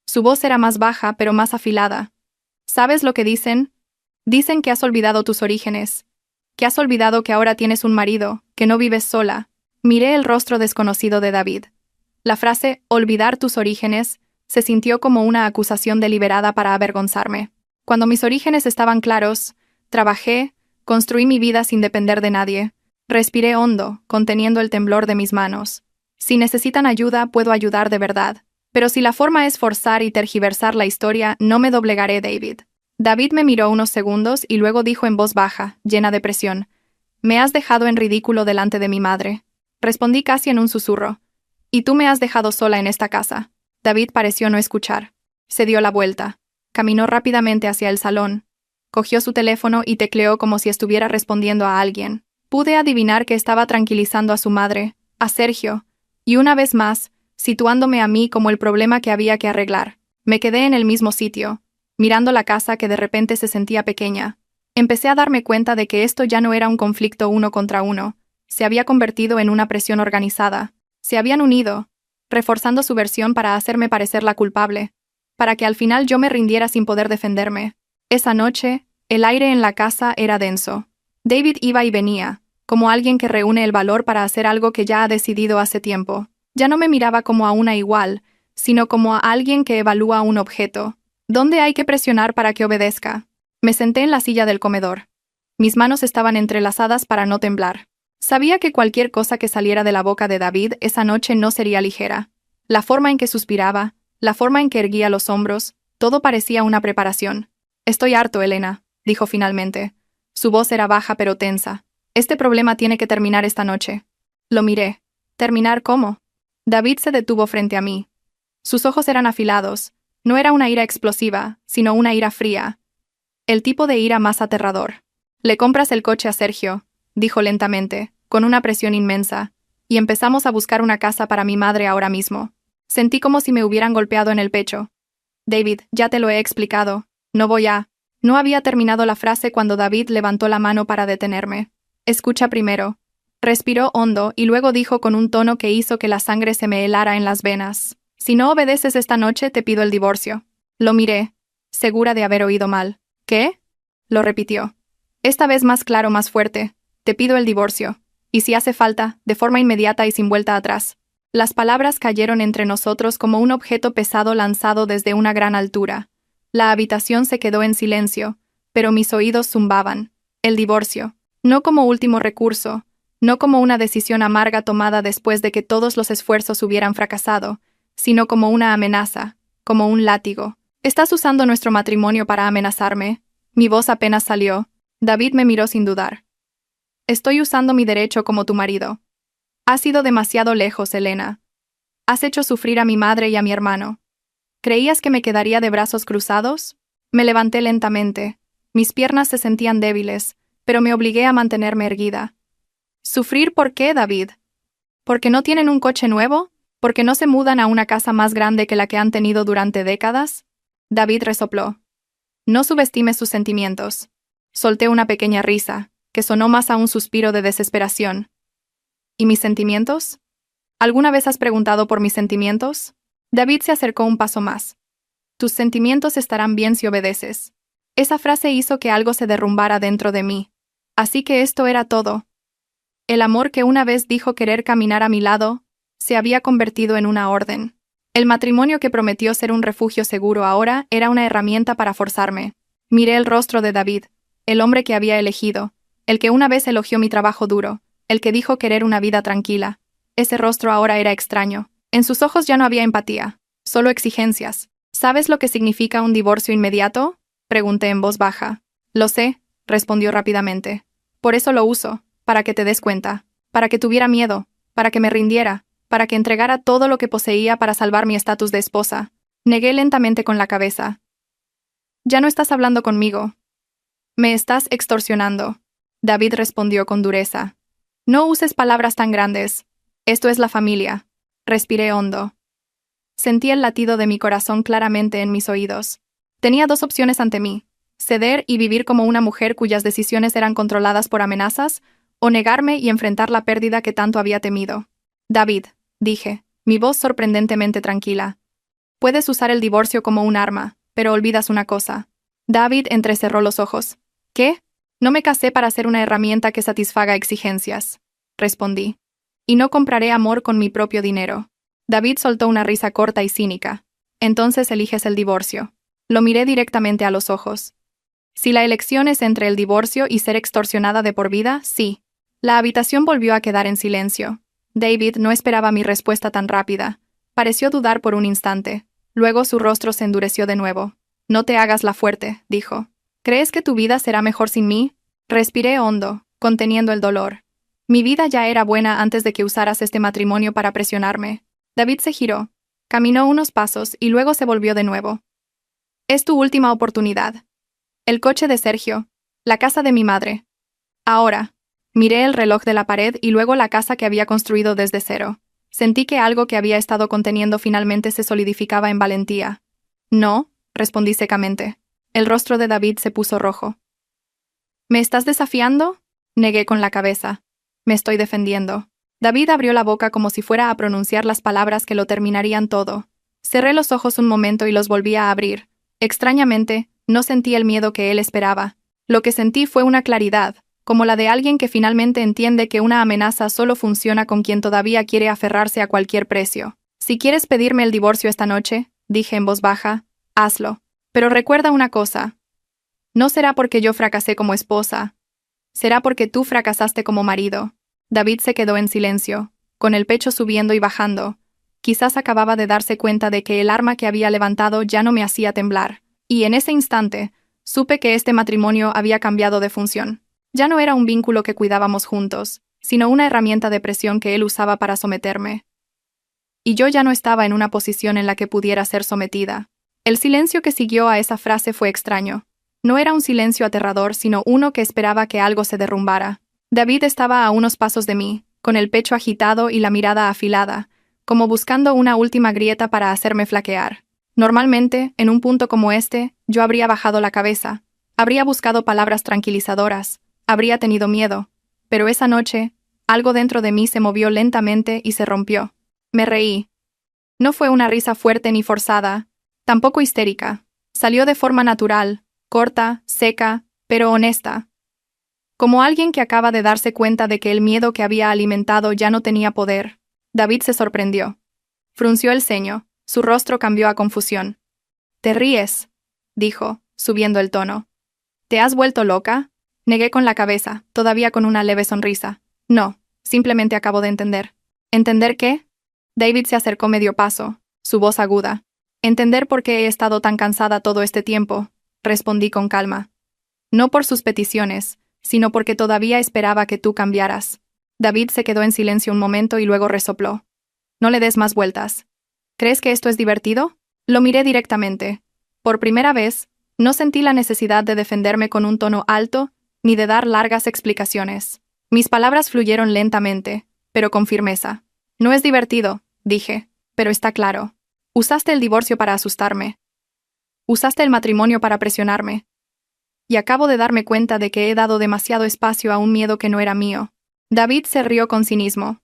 Su voz era más baja, pero más afilada. «¿Sabes lo que dicen? Dicen que has olvidado tus orígenes. Que has olvidado que ahora tienes un marido, que no vives sola». Miré el rostro desconocido de David. La frase «olvidar tus orígenes» se sintió como una acusación deliberada para avergonzarme. Cuando mis orígenes estaban claros, trabajé, construí mi vida sin depender de nadie. Respiré hondo, conteniendo el temblor de mis manos. Si necesitan ayuda, puedo ayudar de verdad. Pero si la forma es forzar y tergiversar la historia, no me doblegaré, David. David me miró unos segundos y luego dijo en voz baja, llena de presión: «Me has dejado en ridículo delante de mi madre». Respondí casi en un susurro: «Y tú me has dejado sola en esta casa». David pareció no escuchar. Se dio la vuelta. Caminó rápidamente hacia el salón. Cogió su teléfono y tecleó como si estuviera respondiendo a alguien. Pude adivinar que estaba tranquilizando a su madre, a Sergio, y una vez más, situándome a mí como el problema que había que arreglar. Me quedé en el mismo sitio, mirando la casa que de repente se sentía pequeña. Empecé a darme cuenta de que esto ya no era un conflicto uno contra uno. Se había convertido en una presión organizada. Se habían unido, reforzando su versión para hacerme parecer la culpable, para que al final yo me rindiera sin poder defenderme. Esa noche, el aire en la casa era denso. David iba y venía, como alguien que reúne el valor para hacer algo que ya ha decidido hace tiempo. Ya no me miraba como a una igual, sino como a alguien que evalúa un objeto. ¿Dónde hay que presionar para que obedezca? Me senté en la silla del comedor. Mis manos estaban entrelazadas para no temblar. Sabía que cualquier cosa que saliera de la boca de David esa noche no sería ligera. La forma en que suspiraba, la forma en que erguía los hombros, todo parecía una preparación. «Estoy harto, Elena», dijo finalmente. Su voz era baja pero tensa. «Este problema tiene que terminar esta noche». Lo miré. «¿Terminar cómo?» David se detuvo frente a mí. Sus ojos eran afilados. No era una ira explosiva, sino una ira fría. El tipo de ira más aterrador. «Le compras el coche a Sergio», dijo lentamente, con una presión inmensa, «y empezamos a buscar una casa para mi madre ahora mismo». Sentí como si me hubieran golpeado en el pecho. «David, ya te lo he explicado. No voy a...» No había terminado la frase cuando David levantó la mano para detenerme. «Escucha primero». Respiró hondo y luego dijo con un tono que hizo que la sangre se me helara en las venas. «Si no obedeces esta noche, te pido el divorcio». Lo miré, segura de haber oído mal. «¿Qué?», lo repitió. Esta vez más claro, más fuerte. «Te pido el divorcio. Y si hace falta, de forma inmediata y sin vuelta atrás». Las palabras cayeron entre nosotros como un objeto pesado lanzado desde una gran altura. La habitación se quedó en silencio, pero mis oídos zumbaban. El divorcio. No como último recurso, no como una decisión amarga tomada después de que todos los esfuerzos hubieran fracasado, sino como una amenaza, como un látigo. «¿Estás usando nuestro matrimonio para amenazarme?» Mi voz apenas salió. David me miró sin dudar. «Estoy usando mi derecho como tu marido». «Has ido demasiado lejos, Elena. Has hecho sufrir a mi madre y a mi hermano. ¿Creías que me quedaría de brazos cruzados?» Me levanté lentamente. Mis piernas se sentían débiles, pero me obligué a mantenerme erguida. «¿Sufrir por qué, David? ¿Porque no tienen un coche nuevo? ¿Porque no se mudan a una casa más grande que la que han tenido durante décadas?» David resopló. «No subestimes sus sentimientos». Solté una pequeña risa, que sonó más a un suspiro de desesperación. «¿Y mis sentimientos? ¿Alguna vez has preguntado por mis sentimientos?» David se acercó un paso más. «Tus sentimientos estarán bien si obedeces». Esa frase hizo que algo se derrumbara dentro de mí. Así que esto era todo. El amor que una vez dijo querer caminar a mi lado, se había convertido en una orden. El matrimonio que prometió ser un refugio seguro ahora era una herramienta para forzarme. Miré el rostro de David, el hombre que había elegido, el que una vez elogió mi trabajo duro, el que dijo querer una vida tranquila. Ese rostro ahora era extraño. En sus ojos ya no había empatía, solo exigencias. «¿Sabes lo que significa un divorcio inmediato?», pregunté en voz baja. «Lo sé», respondió rápidamente. «Por eso lo uso, para que te des cuenta, para que tuviera miedo, para que me rindiera, para que entregara todo lo que poseía para salvar mi estatus de esposa». Negué lentamente con la cabeza. «Ya no estás hablando conmigo. Me estás extorsionando», David respondió con dureza. «No uses palabras tan grandes. Esto es la familia». Respiré hondo. Sentí el latido de mi corazón claramente en mis oídos. Tenía dos opciones ante mí: ceder y vivir como una mujer cuyas decisiones eran controladas por amenazas, o negarme y enfrentar la pérdida que tanto había temido. «David», dije, mi voz sorprendentemente tranquila, «puedes usar el divorcio como un arma, pero olvidas una cosa». David entrecerró los ojos. «¿Qué?» «No me casé para ser una herramienta que satisfaga exigencias», respondí. «Y no compraré amor con mi propio dinero». David soltó una risa corta y cínica. «Entonces eliges el divorcio». Lo miré directamente a los ojos. «Si la elección es entre el divorcio y ser extorsionada de por vida, sí». La habitación volvió a quedar en silencio. David no esperaba mi respuesta tan rápida. Pareció dudar por un instante. Luego su rostro se endureció de nuevo. «No te hagas la fuerte», dijo. «¿Crees que tu vida será mejor sin mí?» Respiré hondo, conteniendo el dolor. Mi vida ya era buena antes de que usaras este matrimonio para presionarme. David se giró, caminó unos pasos y luego se volvió de nuevo. «Es tu última oportunidad. El coche de Sergio, la casa de mi madre. Ahora». Miré el reloj de la pared y luego la casa que había construido desde cero. Sentí que algo que había estado conteniendo finalmente se solidificaba en valentía. «No», respondí secamente. El rostro de David se puso rojo. «¿Me estás desafiando?», negué con la cabeza. «Me estoy defendiendo». David abrió la boca como si fuera a pronunciar las palabras que lo terminarían todo. Cerré los ojos un momento y los volví a abrir. Extrañamente, no sentí el miedo que él esperaba. Lo que sentí fue una claridad, como la de alguien que finalmente entiende que una amenaza solo funciona con quien todavía quiere aferrarse a cualquier precio. Si quieres pedirme el divorcio esta noche, dije en voz baja, hazlo. Pero recuerda una cosa. No será porque yo fracasé como esposa. Será porque tú fracasaste como marido. David se quedó en silencio, con el pecho subiendo y bajando. Quizás acababa de darse cuenta de que el arma que había levantado ya no me hacía temblar. Y en ese instante, supe que este matrimonio había cambiado de función. Ya no era un vínculo que cuidábamos juntos, sino una herramienta de presión que él usaba para someterme. Y yo ya no estaba en una posición en la que pudiera ser sometida. El silencio que siguió a esa frase fue extraño. No era un silencio aterrador, sino uno que esperaba que algo se derrumbara. David estaba a unos pasos de mí, con el pecho agitado y la mirada afilada, como buscando una última grieta para hacerme flaquear. Normalmente, en un punto como este, yo habría bajado la cabeza, habría buscado palabras tranquilizadoras, habría tenido miedo, pero esa noche, algo dentro de mí se movió lentamente y se rompió. Me reí. No fue una risa fuerte ni forzada, tampoco histérica. Salió de forma natural, corta, seca, pero honesta. Como alguien que acaba de darse cuenta de que el miedo que había alimentado ya no tenía poder. David se sorprendió. Frunció el ceño, su rostro cambió a confusión. «¿Te ríes?», dijo, subiendo el tono. «¿Te has vuelto loca?». Negué con la cabeza, todavía con una leve sonrisa. «No, simplemente acabo de entender». «¿Entender qué?». David se acercó medio paso, su voz aguda. «Entender por qué he estado tan cansada todo este tiempo», respondí con calma. «No por sus peticiones, sino porque todavía esperaba que tú cambiaras». David se quedó en silencio un momento y luego resopló. «No le des más vueltas. ¿Crees que esto es divertido?». Lo miré directamente. Por primera vez, no sentí la necesidad de defenderme con un tono alto, ni de dar largas explicaciones. Mis palabras fluyeron lentamente, pero con firmeza. «No es divertido», dije, «pero está claro. Usaste el divorcio para asustarme. Usaste el matrimonio para presionarme. Y acabo de darme cuenta de que he dado demasiado espacio a un miedo que no era mío». David se rió con cinismo.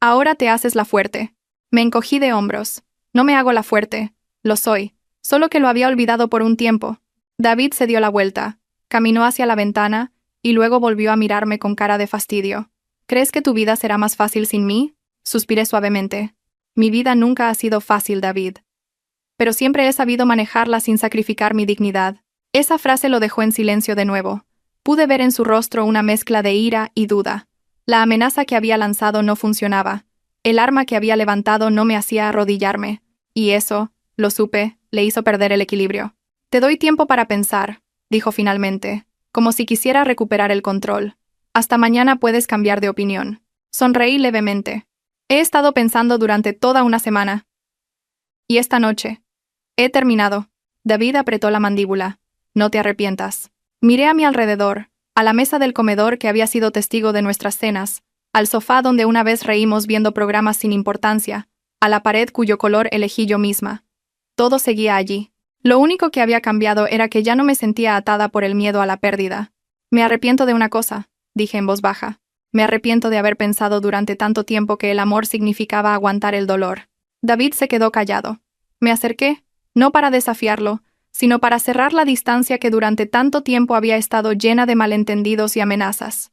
«Ahora te haces la fuerte». Me encogí de hombros. «No me hago la fuerte. Lo soy. Solo que lo había olvidado por un tiempo». David se dio la vuelta, caminó hacia la ventana, y luego volvió a mirarme con cara de fastidio. «¿Crees que tu vida será más fácil sin mí?». Suspiré suavemente. «Mi vida nunca ha sido fácil, David. Pero siempre he sabido manejarla sin sacrificar mi dignidad». Esa frase lo dejó en silencio de nuevo. Pude ver en su rostro una mezcla de ira y duda. La amenaza que había lanzado no funcionaba. El arma que había levantado no me hacía arrodillarme. Y eso, lo supe, le hizo perder el equilibrio. «Te doy tiempo para pensar», dijo finalmente, como si quisiera recuperar el control. «Hasta mañana puedes cambiar de opinión». Sonreí levemente. «He estado pensando durante toda una semana. Y esta noche. He terminado». David apretó la mandíbula. «No te arrepientas». Miré a mi alrededor, a la mesa del comedor que había sido testigo de nuestras cenas, al sofá donde una vez reímos viendo programas sin importancia, a la pared cuyo color elegí yo misma. Todo seguía allí. Lo único que había cambiado era que ya no me sentía atada por el miedo a la pérdida. «Me arrepiento de una cosa», dije en voz baja. «Me arrepiento de haber pensado durante tanto tiempo que el amor significaba aguantar el dolor». David se quedó callado. Me acerqué, no para desafiarlo, sino para cerrar la distancia que durante tanto tiempo había estado llena de malentendidos y amenazas.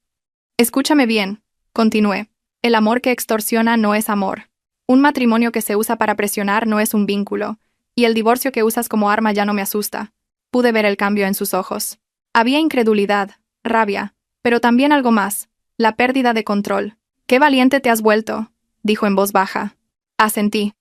«Escúchame bien», continué. «El amor que extorsiona no es amor. Un matrimonio que se usa para presionar no es un vínculo. Y el divorcio que usas como arma ya no me asusta». Pude ver el cambio en sus ojos. Había incredulidad, rabia, pero también algo más, la pérdida de control. «Qué valiente te has vuelto», dijo en voz baja. Asentí.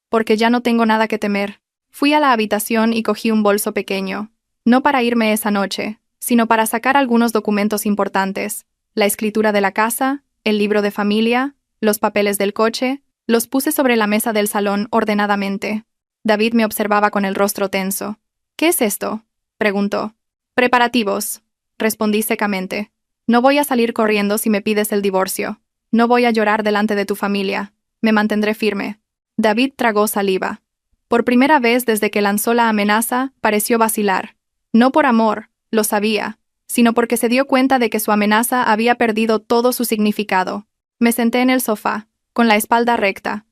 «Porque ya no tengo nada que temer». Fui a la habitación y cogí un bolso pequeño, no para irme esa noche, sino para sacar algunos documentos importantes, la escritura de la casa, el libro de familia, los papeles del coche, los puse sobre la mesa del salón ordenadamente. David me observaba con el rostro tenso. «¿Qué es esto?», preguntó. «Preparativos», respondí secamente. «No voy a salir corriendo si me pides el divorcio. No voy a llorar delante de tu familia. Me mantendré firme». David tragó saliva. Por primera vez desde que lanzó la amenaza, pareció vacilar. No por amor, lo sabía, sino porque se dio cuenta de que su amenaza había perdido todo su significado. Me senté en el sofá, con la espalda recta.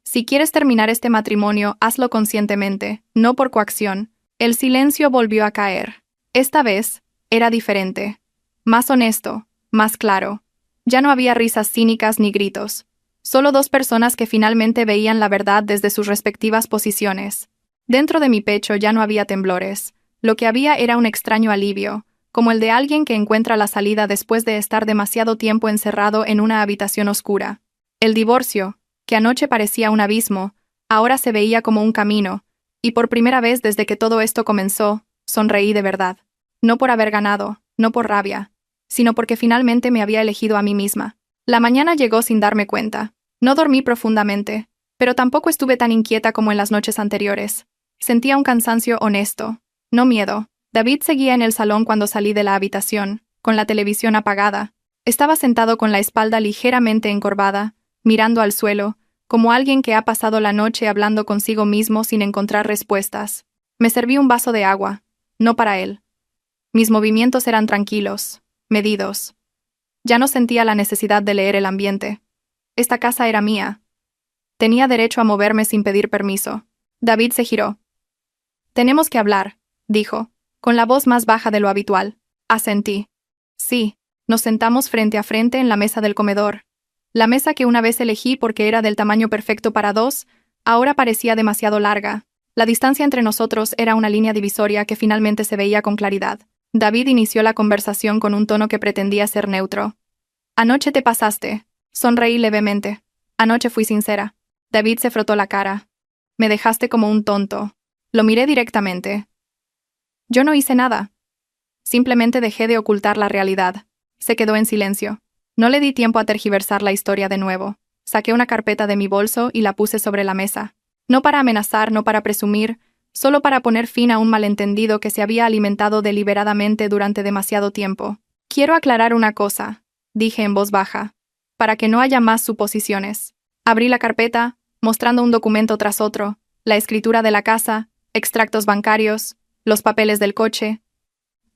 «Si quieres terminar este matrimonio, hazlo conscientemente, no por coacción». El silencio volvió a caer. Esta vez, era diferente. Más honesto, más claro. Ya no había risas cínicas ni gritos. Solo dos personas que finalmente veían la verdad desde sus respectivas posiciones. Dentro de mi pecho ya no había temblores. Lo que había era un extraño alivio, como el de alguien que encuentra la salida después de estar demasiado tiempo encerrado en una habitación oscura. El divorcio, que anoche parecía un abismo, ahora se veía como un camino, y por primera vez desde que todo esto comenzó, sonreí de verdad. No por haber ganado, no por rabia, sino porque finalmente me había elegido a mí misma. La mañana llegó sin darme cuenta. No dormí profundamente, pero tampoco estuve tan inquieta como en las noches anteriores. Sentía un cansancio honesto, no miedo. David seguía en el salón cuando salí de la habitación, con la televisión apagada. Estaba sentado con la espalda ligeramente encorvada, mirando al suelo, como alguien que ha pasado la noche hablando consigo mismo sin encontrar respuestas. Me serví un vaso de agua, no para él. Mis movimientos eran tranquilos, medidos. Ya no sentía la necesidad de leer el ambiente. Esta casa era mía. Tenía derecho a moverme sin pedir permiso. David se giró. «Tenemos que hablar», dijo, con la voz más baja de lo habitual. Asentí. Sí, nos sentamos frente a frente en la mesa del comedor. La mesa que una vez elegí porque era del tamaño perfecto para dos, ahora parecía demasiado larga. La distancia entre nosotros era una línea divisoria que finalmente se veía con claridad. David inició la conversación con un tono que pretendía ser neutro. «Anoche te pasaste». Sonreí levemente. Anoche fui sincera. David se frotó la cara. «Me dejaste como un tonto». Lo miré directamente. «Yo no hice nada. Simplemente dejé de ocultar la realidad». Se quedó en silencio. No le di tiempo a tergiversar la historia de nuevo. Saqué una carpeta de mi bolso y la puse sobre la mesa. No para amenazar, no para presumir, solo para poner fin a un malentendido que se había alimentado deliberadamente durante demasiado tiempo. «Quiero aclarar una cosa», dije en voz baja, «para que no haya más suposiciones». Abrí la carpeta, mostrando un documento tras otro, la escritura de la casa, extractos bancarios, los papeles del coche.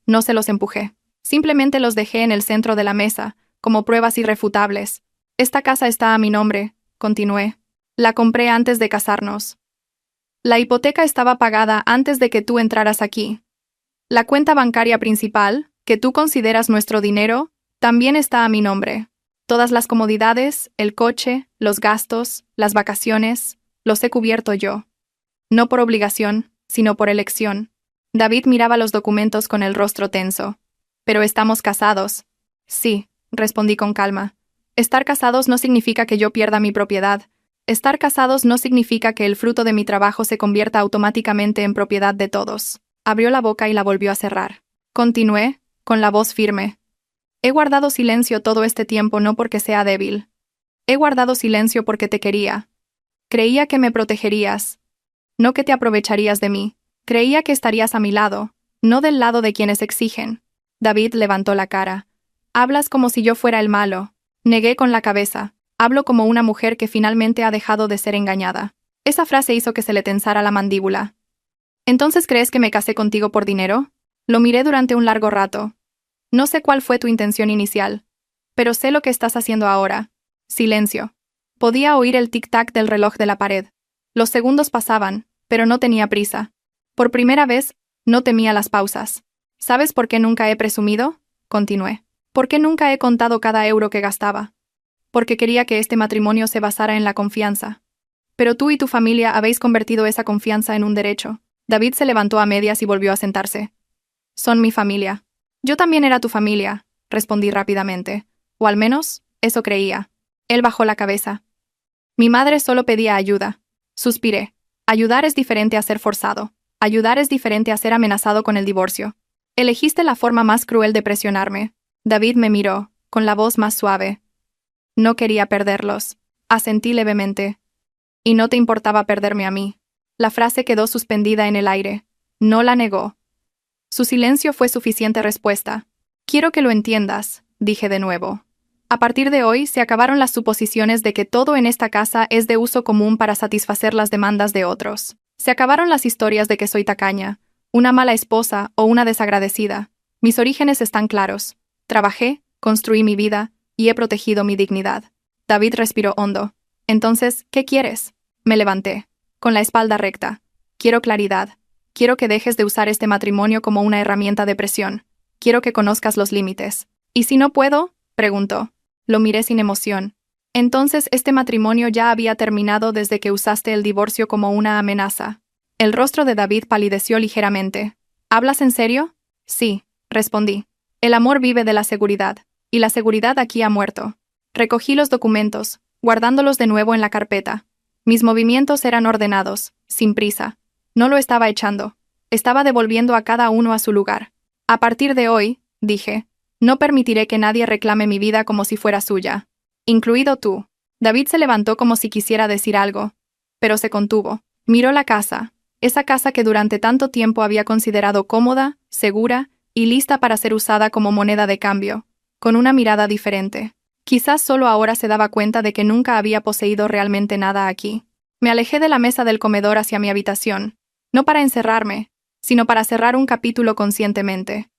No se los empujé. Simplemente los dejé en el centro de la mesa, como pruebas irrefutables. «Esta casa está a mi nombre», continué. «La compré antes de casarnos. La hipoteca estaba pagada antes de que tú entraras aquí. La cuenta bancaria principal, que tú consideras nuestro dinero, también está a mi nombre. Todas las comodidades, el coche, los gastos, las vacaciones, los he cubierto yo. No por obligación, sino por elección». David miraba los documentos con el rostro tenso. «Pero estamos casados». «Sí», respondí con calma. «Estar casados no significa que yo pierda mi propiedad. Estar casados no significa que el fruto de mi trabajo se convierta automáticamente en propiedad de todos». Abrió la boca y la volvió a cerrar. Continué, con la voz firme. «He guardado silencio todo este tiempo no porque sea débil. He guardado silencio porque te quería. Creía que me protegerías. No que te aprovecharías de mí. Creía que estarías a mi lado, no del lado de quienes exigen». David levantó la cara. «Hablas como si yo fuera el malo». Negué con la cabeza. «Hablo como una mujer que finalmente ha dejado de ser engañada». Esa frase hizo que se le tensara la mandíbula. «¿Entonces crees que me casé contigo por dinero?» Lo miré durante un largo rato. «No sé cuál fue tu intención inicial, pero sé lo que estás haciendo ahora». Silencio. Podía oír el tic-tac del reloj de la pared. Los segundos pasaban, pero no tenía prisa. Por primera vez, no temía las pausas. «¿Sabes por qué nunca he presumido?», continué. «¿Por qué nunca he contado cada euro que gastaba? Porque quería que este matrimonio se basara en la confianza. Pero tú y tu familia habéis convertido esa confianza en un derecho». David se levantó a medias y volvió a sentarse. «Son mi familia». «Yo también era tu familia», respondí rápidamente. «O al menos, eso creía». Él bajó la cabeza. «Mi madre solo pedía ayuda». Suspiré. Ayudar es diferente a ser forzado. Ayudar es diferente a ser amenazado con el divorcio. Elegiste la forma más cruel de presionarme. David me miró, con la voz más suave. «No quería perderlos». Asentí levemente. «Y no te importaba perderme a mí». La frase quedó suspendida en el aire. No la negó. Su silencio fue suficiente respuesta. «Quiero que lo entiendas», dije de nuevo. «A partir de hoy se acabaron las suposiciones de que todo en esta casa es de uso común para satisfacer las demandas de otros. Se acabaron las historias de que soy tacaña, una mala esposa o una desagradecida. Mis orígenes están claros. Trabajé, construí mi vida y he protegido mi dignidad». David respiró hondo. «Entonces, ¿qué quieres?» Me levanté, con la espalda recta. «Quiero claridad. Quiero que dejes de usar este matrimonio como una herramienta de presión. Quiero que conozcas los límites. Y si no puedo, preguntó. Lo miré sin emoción. Entonces este matrimonio ya había terminado desde que usaste el divorcio como una amenaza. El rostro de David palideció ligeramente. ¿Hablas en serio? Sí, respondí. El amor vive de la seguridad, y la seguridad aquí ha muerto. Recogí los documentos, guardándolos de nuevo en la carpeta. Mis movimientos eran ordenados, sin prisa. No lo estaba echando. Estaba devolviendo a cada uno a su lugar. A partir de hoy, dije, no permitiré que nadie reclame mi vida como si fuera suya. Incluido tú. David se levantó como si quisiera decir algo, pero se contuvo. Miró la casa, esa casa que durante tanto tiempo había considerado cómoda, segura y lista para ser usada como moneda de cambio, con una mirada diferente. Quizás solo ahora se daba cuenta de que nunca había poseído realmente nada aquí. Me alejé de la mesa del comedor hacia mi habitación, no para encerrarme, sino para cerrar un capítulo conscientemente.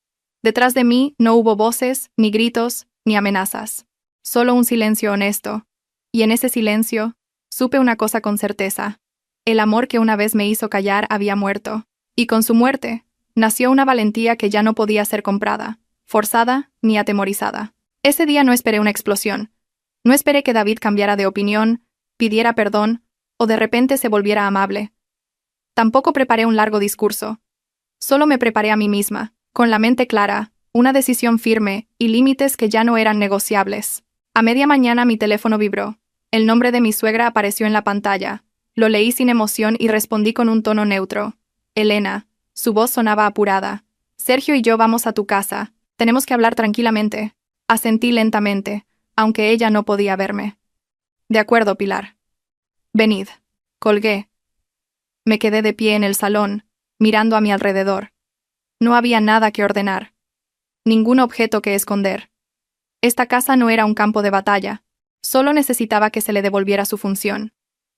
Detrás de mí no hubo voces, ni gritos, ni amenazas. Solo un silencio honesto. Y en ese silencio, supe una cosa con certeza. El amor que una vez me hizo callar había muerto. Y con su muerte, nació una valentía que ya no podía ser comprada, forzada ni atemorizada. Ese día no esperé una explosión. No esperé que David cambiara de opinión, pidiera perdón, o de repente se volviera amable. Tampoco preparé un largo discurso. Solo me preparé a mí misma, con la mente clara, una decisión firme y límites que ya no eran negociables. A media mañana mi teléfono vibró. El nombre de mi suegra apareció en la pantalla. Lo leí sin emoción y respondí con un tono neutro. Elena. Su voz sonaba apurada. Sergio y yo vamos a tu casa. Tenemos que hablar tranquilamente. Asentí lentamente, aunque ella no podía verme. De acuerdo, Pilar. Venid. Colgué. Me quedé de pie en el salón, mirando a mi alrededor. No había nada que ordenar. Ningún objeto que esconder. Esta casa no era un campo de batalla. Solo necesitaba que se le devolviera su función.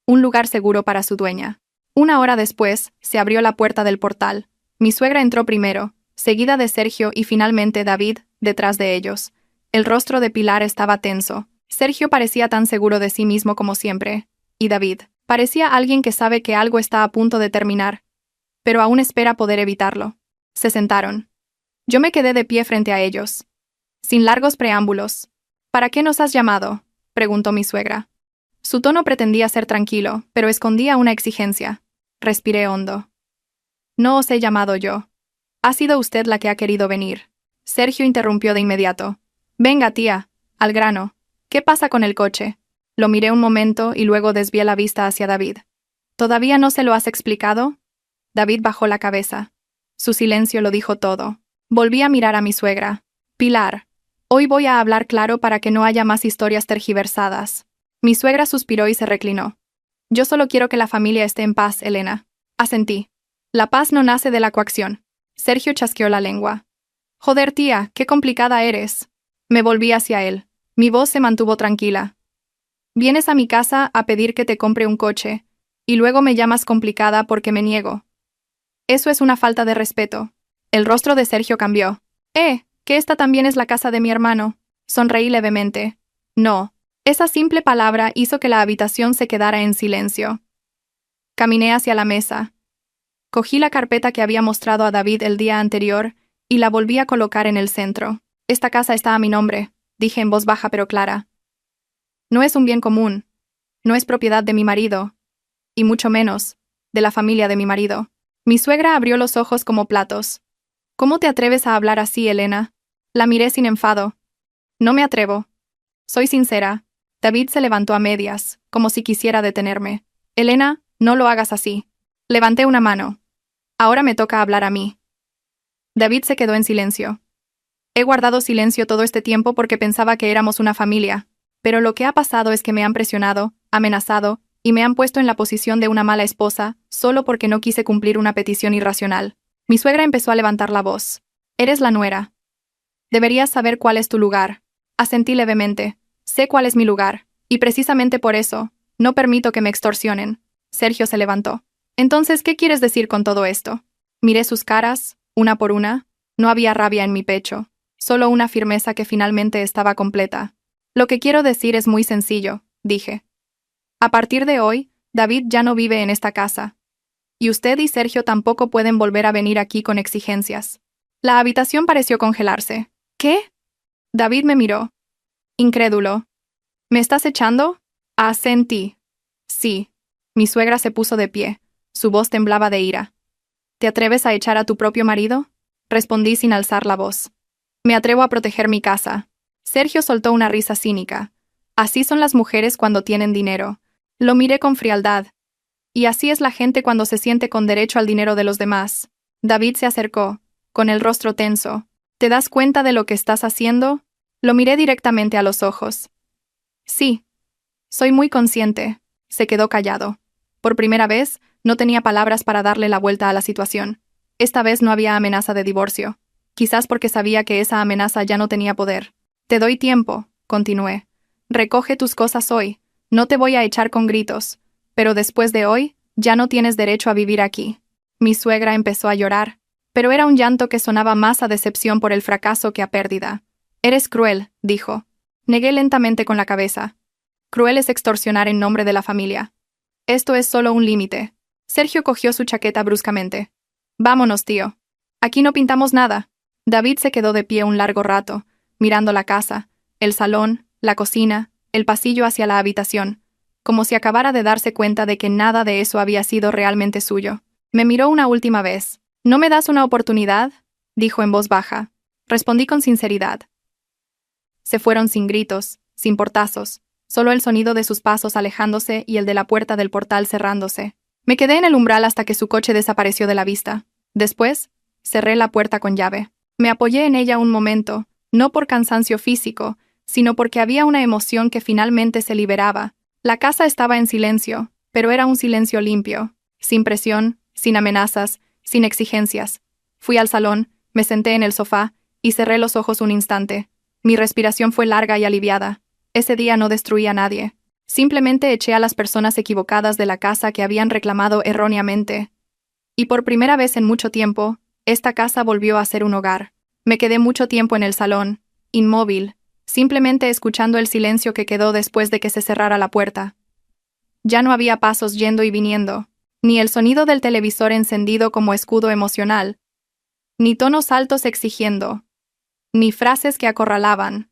Un lugar seguro para su dueña. Una hora después, se abrió la puerta del portal. Mi suegra entró primero, seguida de Sergio y finalmente David, detrás de ellos. El rostro de Pilar estaba tenso. Sergio parecía tan seguro de sí mismo como siempre. Y David parecía alguien que sabe que algo está a punto de terminar, pero aún espera poder evitarlo. Se sentaron. Yo me quedé de pie frente a ellos. Sin largos preámbulos. ¿Para qué nos has llamado?, preguntó mi suegra. Su tono pretendía ser tranquilo, pero escondía una exigencia. Respiré hondo. No os he llamado yo. Ha sido usted la que ha querido venir. Sergio interrumpió de inmediato. Venga, tía, al grano. ¿Qué pasa con el coche? Lo miré un momento y luego desvié la vista hacia David. ¿Todavía no se lo has explicado? David bajó la cabeza. Su silencio lo dijo todo. Volví a mirar a mi suegra. Pilar, hoy voy a hablar claro para que no haya más historias tergiversadas. Mi suegra suspiró y se reclinó. Yo solo quiero que la familia esté en paz, Elena. Asentí. La paz no nace de la coacción. Sergio chasqueó la lengua. Joder, tía, qué complicada eres. Me volví hacia él. Mi voz se mantuvo tranquila. Vienes a mi casa a pedir que te compre un coche, y luego me llamas complicada porque me niego. Eso es una falta de respeto. El rostro de Sergio cambió. Que esta también es la casa de mi hermano. Sonreí levemente. No. Esa simple palabra hizo que la habitación se quedara en silencio. Caminé hacia la mesa. Cogí la carpeta que había mostrado a David el día anterior y la volví a colocar en el centro. Esta casa está a mi nombre, dije en voz baja pero clara. No es un bien común. No es propiedad de mi marido. Y mucho menos, de la familia de mi marido. Mi suegra abrió los ojos como platos. ¿Cómo te atreves a hablar así, Elena? La miré sin enfado. No me atrevo. Soy sincera. David se levantó a medias, como si quisiera detenerme. Elena, no lo hagas así. Levanté una mano. Ahora me toca hablar a mí. David se quedó en silencio. He guardado silencio todo este tiempo porque pensaba que éramos una familia, pero lo que ha pasado es que me han presionado, amenazado, y me han puesto en la posición de una mala esposa, solo porque no quise cumplir una petición irracional. Mi suegra empezó a levantar la voz. Eres la nuera. Deberías saber cuál es tu lugar. Asentí levemente. Sé cuál es mi lugar, y precisamente por eso, no permito que me extorsionen. Sergio se levantó. Entonces, ¿qué quieres decir con todo esto? Miré sus caras, una por una. No había rabia en mi pecho, solo una firmeza que finalmente estaba completa. Lo que quiero decir es muy sencillo, dije. A partir de hoy, David ya no vive en esta casa. Y usted y Sergio tampoco pueden volver a venir aquí con exigencias. La habitación pareció congelarse. ¿Qué? David me miró. incrédulo. ¿Me estás echando? Asentí. Sí. Mi suegra se puso de pie. Su voz temblaba de ira. ¿Te atreves a echar a tu propio marido? Respondí sin alzar la voz. Me atrevo a proteger mi casa. Sergio soltó una risa cínica. Así son las mujeres cuando tienen dinero. Lo miré con frialdad. Y así es la gente cuando se siente con derecho al dinero de los demás. David se acercó, con el rostro tenso. ¿Te das cuenta de lo que estás haciendo? Lo miré directamente a los ojos. Sí. Soy muy consciente. Se quedó callado. Por primera vez, no tenía palabras para darle la vuelta a la situación. Esta vez no había amenaza de divorcio. Quizás porque sabía que esa amenaza ya no tenía poder. Te doy tiempo, continué. Recoge tus cosas hoy. No te voy a echar con gritos. Pero después de hoy, ya no tienes derecho a vivir aquí. Mi suegra empezó a llorar, pero era un llanto que sonaba más a decepción por el fracaso que a pérdida. Eres cruel, dijo. Negué lentamente con la cabeza. Cruel es extorsionar en nombre de la familia. Esto es solo un límite. Sergio cogió su chaqueta bruscamente. Vámonos, tío. Aquí no pintamos nada. David se quedó de pie un largo rato, mirando la casa, el salón, la cocina, el pasillo hacia la habitación, como si acabara de darse cuenta de que nada de eso había sido realmente suyo. Me miró una última vez. ¿No me das una oportunidad?, dijo en voz baja. Respondí con sinceridad. Se fueron sin gritos, sin portazos, solo el sonido de sus pasos alejándose y el de la puerta del portal cerrándose. Me quedé en el umbral hasta que su coche desapareció de la vista. Después, cerré la puerta con llave. Me apoyé en ella un momento, no por cansancio físico, sino porque había una emoción que finalmente se liberaba. La casa estaba en silencio, pero era un silencio limpio, sin presión, sin amenazas, sin exigencias. Fui al salón, me senté en el sofá y cerré los ojos un instante. Mi respiración fue larga y aliviada. Ese día no destruí a nadie. Simplemente eché a las personas equivocadas de la casa que habían reclamado erróneamente. Y por primera vez en mucho tiempo, esta casa volvió a ser un hogar. Me quedé mucho tiempo en el salón, inmóvil, simplemente escuchando el silencio que quedó después de que se cerrara la puerta. Ya no había pasos yendo y viniendo, ni el sonido del televisor encendido como escudo emocional, ni tonos altos exigiendo, ni frases que acorralaban.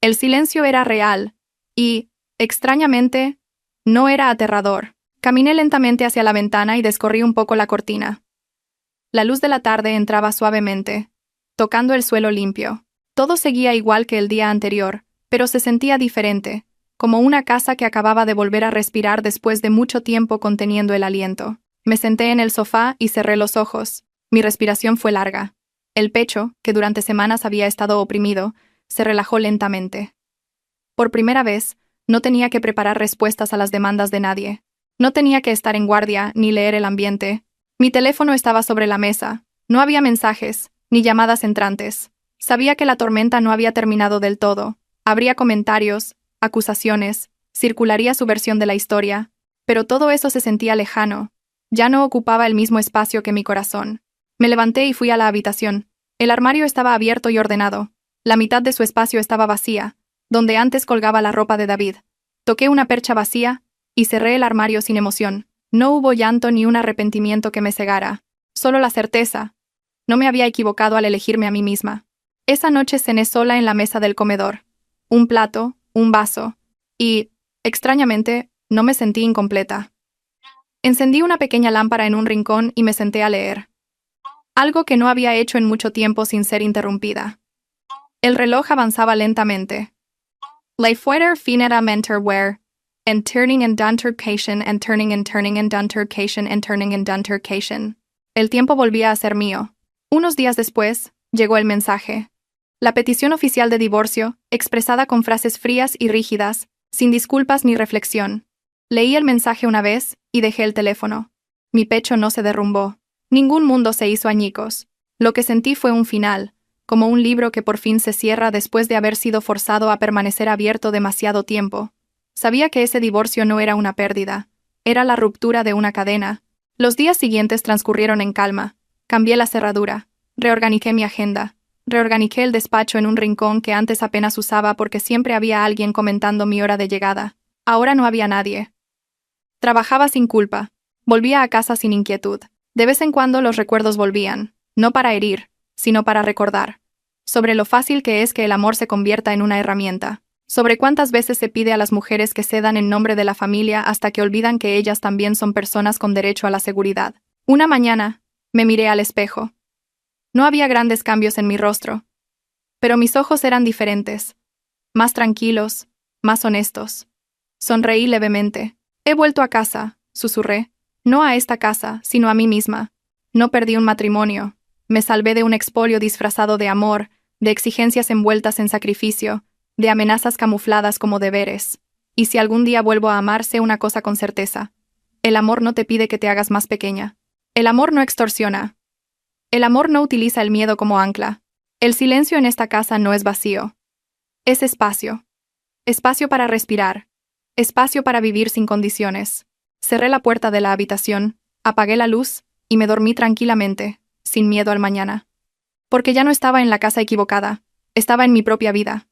El silencio era real, y, extrañamente, no era aterrador. Caminé lentamente hacia la ventana y descorrí un poco la cortina. La luz de la tarde entraba suavemente, tocando el suelo limpio. Todo seguía igual que el día anterior, pero se sentía diferente, como una casa que acababa de volver a respirar después de mucho tiempo conteniendo el aliento. Me senté en el sofá y cerré los ojos. Mi respiración fue larga. El pecho, que durante semanas había estado oprimido, se relajó lentamente. Por primera vez, no tenía que preparar respuestas a las demandas de nadie. No tenía que estar en guardia ni leer el ambiente. Mi teléfono estaba sobre la mesa. No había mensajes, ni llamadas entrantes. Sabía que la tormenta no había terminado del todo. Habría comentarios, acusaciones, circularía su versión de la historia, pero todo eso se sentía lejano. Ya no ocupaba el mismo espacio que mi corazón. Me levanté y fui a la habitación. El armario estaba abierto y ordenado. La mitad de su espacio estaba vacía, donde antes colgaba la ropa de David. Toqué una percha vacía y cerré el armario sin emoción. No hubo llanto ni un arrepentimiento que me cegara. Solo la certeza. No me había equivocado al elegirme a mí misma. Esa noche cené sola en la mesa del comedor. Un plato, un vaso. Y, extrañamente, no me sentí incompleta. Encendí una pequeña lámpara en un rincón y me senté a leer. Algo que no había hecho en mucho tiempo sin ser interrumpida. El reloj avanzaba lentamente. Leifueter finalmente where, and turning and duntercation and turning and turning and duntercation and turning and duntercation. El tiempo volvía a ser mío. Unos días después, llegó el mensaje. La petición oficial de divorcio, expresada con frases frías y rígidas, sin disculpas ni reflexión. Leí el mensaje una vez y dejé el teléfono. Mi pecho no se derrumbó. Ningún mundo se hizo añicos. Lo que sentí fue un final, como un libro que por fin se cierra después de haber sido forzado a permanecer abierto demasiado tiempo. Sabía que ese divorcio no era una pérdida, era la ruptura de una cadena. Los días siguientes transcurrieron en calma. Cambié la cerradura, reorganicé mi agenda, reorganiqué el despacho en un rincón que antes apenas usaba porque siempre había alguien comentando mi hora de llegada. Ahora no había nadie. Trabajaba sin culpa. Volvía a casa sin inquietud. De vez en cuando los recuerdos volvían, no para herir, sino para recordar. Sobre lo fácil que es que el amor se convierta en una herramienta. Sobre cuántas veces se pide a las mujeres que cedan en nombre de la familia hasta que olvidan que ellas también son personas con derecho a la seguridad. Una mañana, me miré al espejo. No había grandes cambios en mi rostro, pero mis ojos eran diferentes, más tranquilos, más honestos. Sonreí levemente. He vuelto a casa, susurré. No a esta casa, sino a mí misma. No perdí un matrimonio. Me salvé de un expolio disfrazado de amor, de exigencias envueltas en sacrificio, de amenazas camufladas como deberes. Y si algún día vuelvo a amar, sé una cosa con certeza. El amor no te pide que te hagas más pequeña. El amor no extorsiona. El amor no utiliza el miedo como ancla. El silencio en esta casa no es vacío. Es espacio. Espacio para respirar. Espacio para vivir sin condiciones. Cerré la puerta de la habitación, apagué la luz y me dormí tranquilamente, sin miedo al mañana. Porque ya no estaba en la casa equivocada, estaba en mi propia vida.